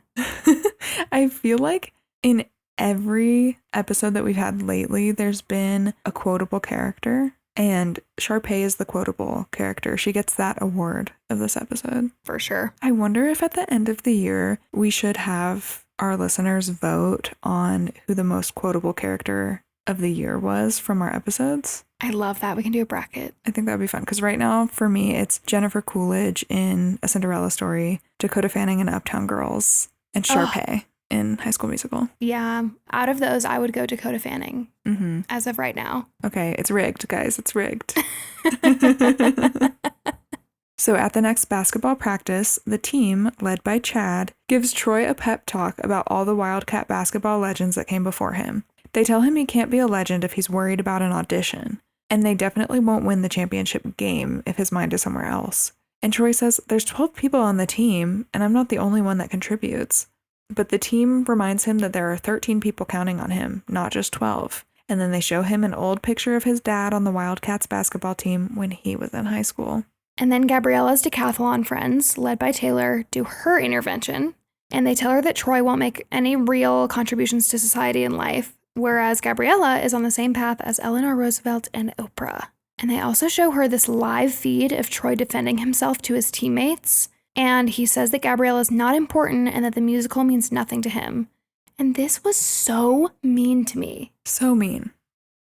I feel like in every episode that we've had lately, there's been a quotable character, and Sharpay is the quotable character. She gets that award of this episode. For sure. I wonder if at the end of the year, we should have our listeners vote on who the most quotable character of the year was from our episodes. I love that. We can do a bracket. I think that'd be fun, because right now, for me, it's Jennifer Coolidge in A Cinderella Story, Dakota Fanning in Uptown Girls, and Sharpay in High School Musical. Yeah. Out of those, I would go Dakota Fanning as of right now. Okay, it's rigged, guys. It's rigged. So at the next basketball practice, the team, led by Chad, gives Troy a pep talk about all the Wildcat basketball legends that came before him. They tell him he can't be a legend if he's worried about an audition, and they definitely won't win the championship game if his mind is somewhere else. And Troy says, there's 12 people on the team, and I'm not the only one that contributes. But the team reminds him that there are 13 people counting on him, not just 12. And then they show him an old picture of his dad on the Wildcats basketball team when he was in high school. And then Gabriella's decathlon friends, led by Taylor, do her intervention, and they tell her that Troy won't make any real contributions to society in life, whereas Gabriella is on the same path as Eleanor Roosevelt and Oprah. And they also show her this live feed of Troy defending himself to his teammates, and he says that Gabriella is not important and that the musical means nothing to him. And this was so mean to me. So mean.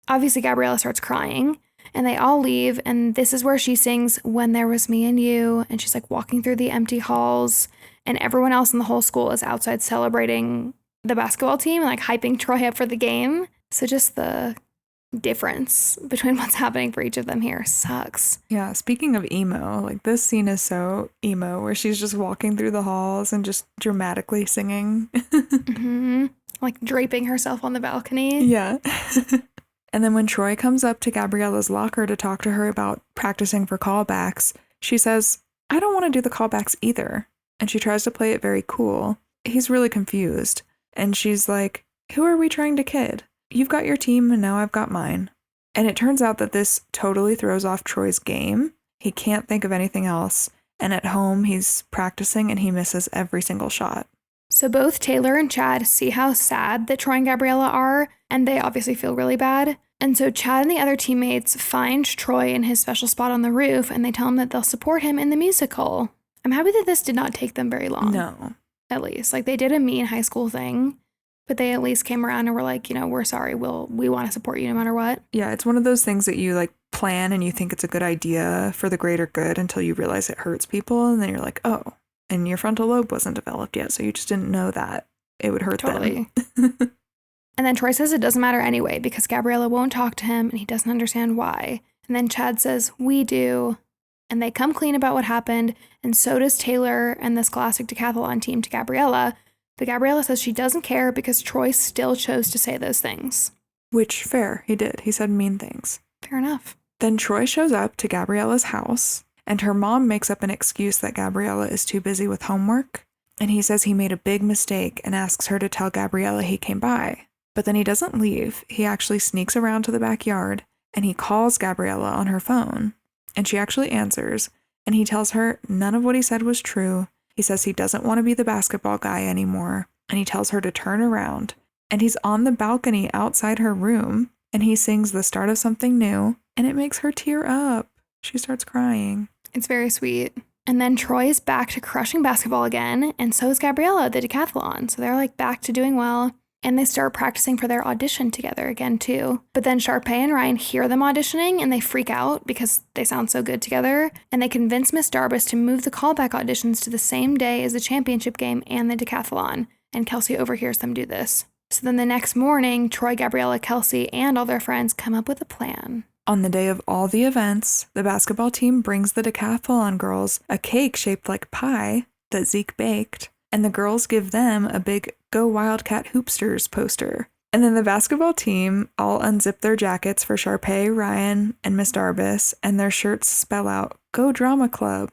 Obviously, Gabriella starts crying, and they all leave, and this is where she sings When There Was Me and You, and she's like walking through the empty halls, and everyone else in the whole school is outside celebrating the basketball team and like hyping Troy up for the game. So just the difference between what's happening for each of them here sucks. Yeah, speaking of emo, like this scene is so emo where she's just walking through the halls and just dramatically singing. Like draping herself on the balcony. Yeah. And then when Troy comes up to Gabriella's locker to talk to her about practicing for callbacks, she says, I don't want to do the callbacks either. And she tries to play it very cool. He's really confused. And she's like, who are we trying to kid? You've got your team and now I've got mine. And it turns out that this totally throws off Troy's game. He can't think of anything else. And at home, he's practicing and he misses every single shot. So both Taylor and Chad see how sad that Troy and Gabriella are, and they obviously feel really bad. And so Chad and the other teammates find Troy in his special spot on the roof, and they tell him that they'll support him in the musical. I'm happy that this did not take them very long. No. At least. Like, they did a mean high school thing, but they at least came around and were like, you know, we're sorry. We want to support you no matter what. Yeah, it's one of those things that you, like, plan and you think it's a good idea for the greater good until you realize it hurts people, and then you're like, oh. And your frontal lobe wasn't developed yet, so you just didn't know that it would hurt them. And then Troy says it doesn't matter anyway because Gabriella won't talk to him and he doesn't understand why. And then Chad says, we do. And they come clean about what happened, and so does Taylor and this classic decathlon team to Gabriella. But Gabriella says she doesn't care because Troy still chose to say those things. Which, fair, he did. He said mean things. Fair enough. Then Troy shows up to Gabriella's house, and her mom makes up an excuse that Gabriella is too busy with homework. And he says he made a big mistake and asks her to tell Gabriella he came by. But then he doesn't leave. He actually sneaks around to the backyard, and he calls Gabriella on her phone. And she actually answers, and he tells her none of what he said was true. He says he doesn't want to be the basketball guy anymore, and he tells her to turn around. And he's on the balcony outside her room, and he sings the start of something new, and it makes her tear up. She starts crying. It's very sweet. And then Troy is back to crushing basketball again, and so is Gabriella at the decathlon. So they're like back to doing well. And they start practicing for their audition together again, too. But then Sharpay and Ryan hear them auditioning, and they freak out because they sound so good together. And they convince Miss Darbus to move the callback auditions to the same day as the championship game and the decathlon. And Kelsey overhears them do this. So then the next morning, Troy, Gabriella, Kelsey, and all their friends come up with a plan. On the day of all the events, the basketball team brings the decathlon girls a cake shaped like pie that Zeke baked. And the girls give them a big Go Wildcat Hoopsters poster. And then the basketball team all unzip their jackets for Sharpay, Ryan, and Miss Darbus, and their shirts spell out Go Drama Club.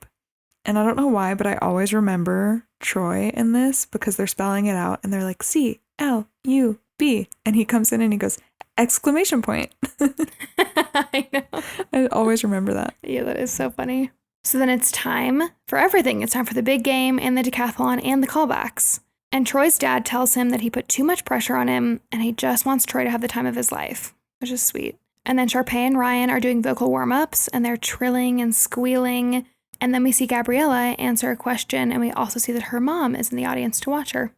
And I don't know why, but I always remember Troy in this because they're spelling it out and they're like C-L-U-B. And he comes in and he goes, exclamation point. I know. I always remember that. Yeah, that is so funny. So then it's time for everything. It's time for the big game and the decathlon and the callbacks. And Troy's dad tells him that he put too much pressure on him and he just wants Troy to have the time of his life, which is sweet. And then Sharpay and Ryan are doing vocal warm-ups and they're trilling and squealing. And then we see Gabriella answer a question and we also see that her mom is in the audience to watch her.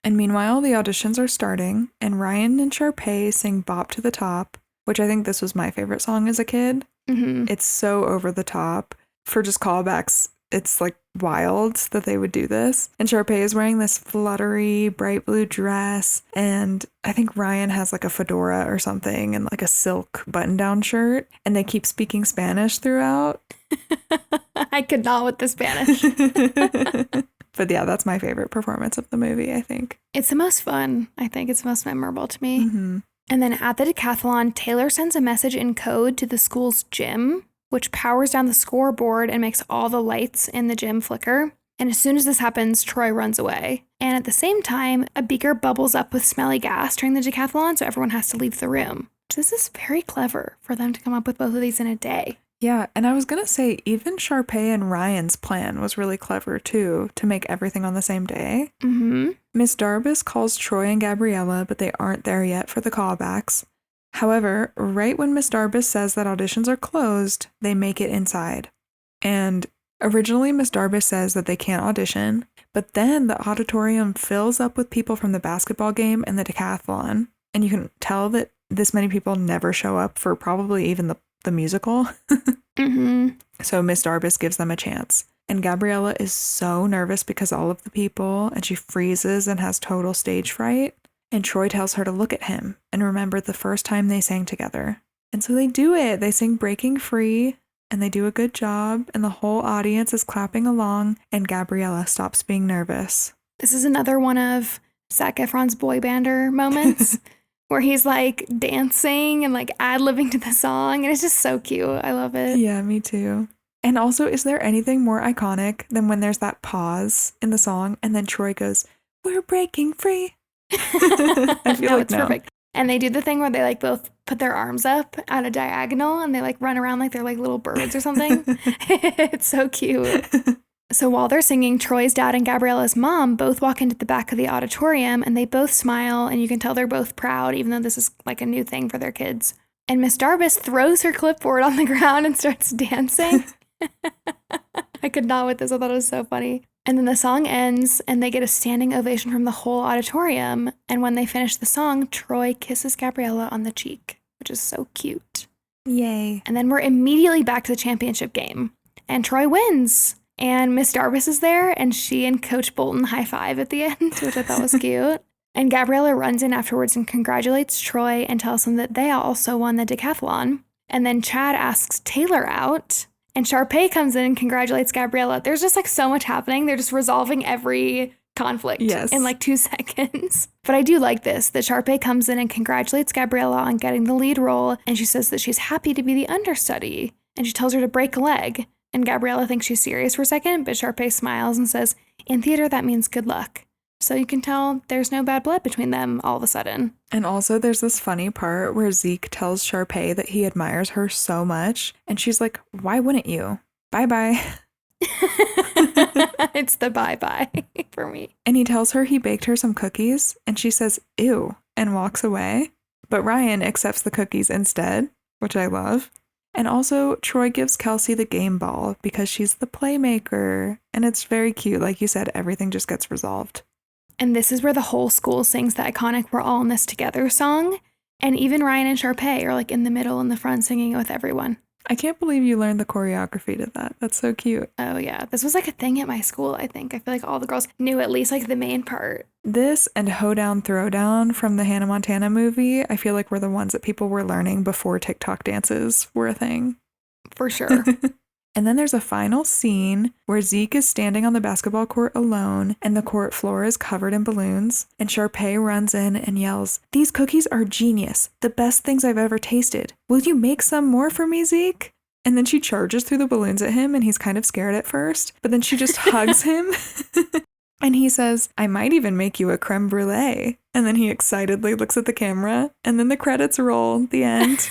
And meanwhile, the auditions are starting and Ryan and Sharpay sing Bop to the Top, which I think this was my favorite song as a kid. Mm-hmm. It's so over the top. For just callbacks, it's like wild that they would do this. And Sharpay is wearing this fluttery bright blue dress. And I think Ryan has like a fedora or something and like a silk button-down shirt. And they keep speaking Spanish throughout. I could not with the Spanish. But yeah, that's my favorite performance of the movie, I think. It's the most fun. I think it's the most memorable to me. Mm-hmm. And then at the decathlon, Taylor sends a message in code to the school's gym, which powers down the scoreboard and makes all the lights in the gym flicker. And as soon as this happens, Troy runs away. And at the same time, a beaker bubbles up with smelly gas during the decathlon, so everyone has to leave the room. So this is very clever for them to come up with both of these in a day. Yeah, and I was going to say, even Sharpay and Ryan's plan was really clever, too, to make everything on the same day. Mm-hmm. Miss Darbus calls Troy and Gabriella, but they aren't there yet for the callbacks. However, right when Miss Darbus says that auditions are closed, they make it inside. And originally, Miss Darbus says that they can't audition, but then the auditorium fills up with people from the basketball game and the decathlon. And you can tell that this many people never show up for probably even the musical. Mm-hmm. So Miss Darbus gives them a chance. And Gabriella is so nervous because all of the people, and she freezes and has total stage fright. And Troy tells her to look at him and remember the first time they sang together. And so they do it. They sing Breaking Free, and they do a good job, and the whole audience is clapping along, and Gabriella stops being nervous. This is another one of Zac Efron's boy bander moments. Where he's like dancing and like ad-libbing to the song. And it's just so cute. I love it. Yeah, me too. And also, is there anything more iconic than when there's that pause in the song and then Troy goes, "We're breaking free." I feel like it's perfect. And they do the thing where they like both put their arms up at a diagonal and they like run around like they're like little birds or something. It's so cute. So while they're singing, Troy's dad and Gabriella's mom both walk into the back of the auditorium and they both smile and you can tell they're both proud, even though this is like a new thing for their kids. And Miss Darbus throws her clipboard on the ground and starts dancing. I could not with this. I thought it was so funny. And then the song ends and they get a standing ovation from the whole auditorium. And when they finish the song, Troy kisses Gabriella on the cheek, which is so cute. Yay. And then we're immediately back to the championship game. And Troy wins. And Miss Darbus is there, and she and Coach Bolton high-five at the end, which I thought was cute. And Gabriella runs in afterwards and congratulates Troy and tells him that they also won the decathlon. And then Chad asks Taylor out, and Sharpay comes in and congratulates Gabriella. There's just like so much happening. They're just resolving every conflict in like 2 seconds. But I do like this, that Sharpay comes in and congratulates Gabriella on getting the lead role, and she says that she's happy to be the understudy, and she tells her to break a leg. And Gabriella thinks she's serious for a second, but Sharpay smiles and says, in theater, that means good luck. So you can tell there's no bad blood between them all of a sudden. And also there's this funny part where Zeke tells Sharpay that he admires her so much. And she's like, why wouldn't you? Bye-bye. It's the bye-bye for me. And he tells her he baked her some cookies. And she says, ew, and walks away. But Ryan accepts the cookies instead, which I love. And also, Troy gives Kelsey the game ball because she's the playmaker. And it's very cute. Like you said, everything just gets resolved. And this is where the whole school sings the iconic We're All in This Together song. And even Ryan and Sharpay are like in the middle in the front singing it with everyone. I can't believe you learned the choreography to that. That's so cute. Oh, yeah. This was like a thing at my school, I think. I feel like all the girls knew at least like the main part. This and Hoedown Throwdown from the Hannah Montana movie, I feel like were the ones that people were learning before TikTok dances were a thing. For sure. And then there's a final scene where Zeke is standing on the basketball court alone and the court floor is covered in balloons. And Sharpay runs in and yells, "These cookies are genius. The best things I've ever tasted. Will you make some more for me, Zeke?" And then she charges through the balloons at him and he's kind of scared at first, but then she just hugs him. And And he says, I might even make you a creme brulee. And then he excitedly looks at the camera, and then the credits roll. The end.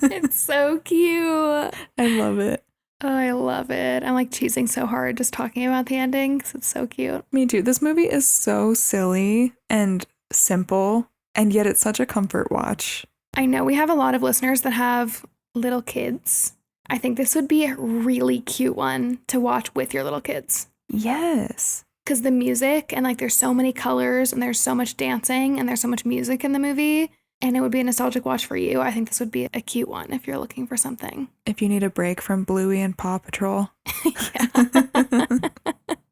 It's so cute. I love it. Oh, I love it. I'm like cheesing so hard just talking about the ending because it's so cute. Me too. This movie is so silly and simple, and yet it's such a comfort watch. I know we have a lot of listeners that have little kids. I think this would be a really cute one to watch with your little kids. Yes. Because the music and like there's so many colors and there's so much dancing and there's so much music in the movie. And it would be a nostalgic watch for you. I think this would be a cute one if you're looking for something. If you need a break from Bluey and Paw Patrol.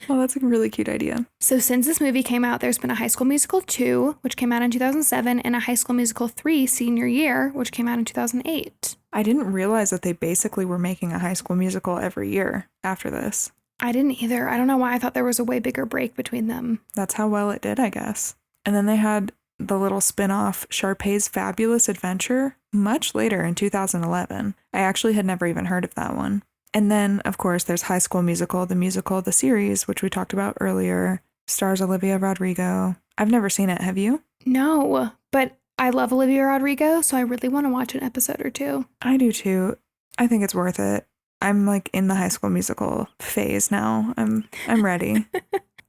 Well, that's a really cute idea. So since this movie came out, there's been a High School Musical 2, which came out in 2007, and a High School Musical 3 senior year, which came out in 2008. I didn't realize that they basically were making a High School Musical every year after this. I didn't either. I don't know why I thought there was a way bigger break between them. That's how well it did, I guess. And then they had the little spin-off Sharpay's Fabulous Adventure much later in 2011. I actually had never even heard of that one. And then, of course, there's High School Musical, the series, which we talked about earlier. Stars Olivia Rodrigo. I've never seen it. Have you? No, but I love Olivia Rodrigo, so I really want to watch an episode or two. I do too. I think it's worth it. I'm like in the High School Musical phase now. I'm ready.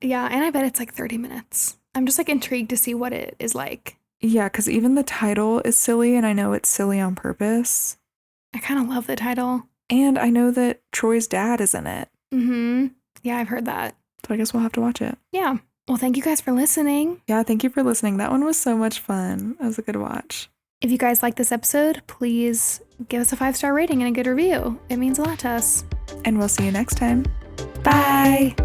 Yeah, and I bet it's like 30 minutes. I'm just like intrigued to see what it is like. Yeah, because even the title is silly, and I know it's silly on purpose. I kind of love the title. And I know that Troy's dad is in it. Mm-hmm. Yeah, I've heard that. So I guess we'll have to watch it. Yeah. Well, thank you guys for listening. Yeah, thank you for listening. That one was so much fun. It was a good watch. If you guys like this episode, please give us a 5-star rating and a good review. It means a lot to us. And we'll see you next time. Bye.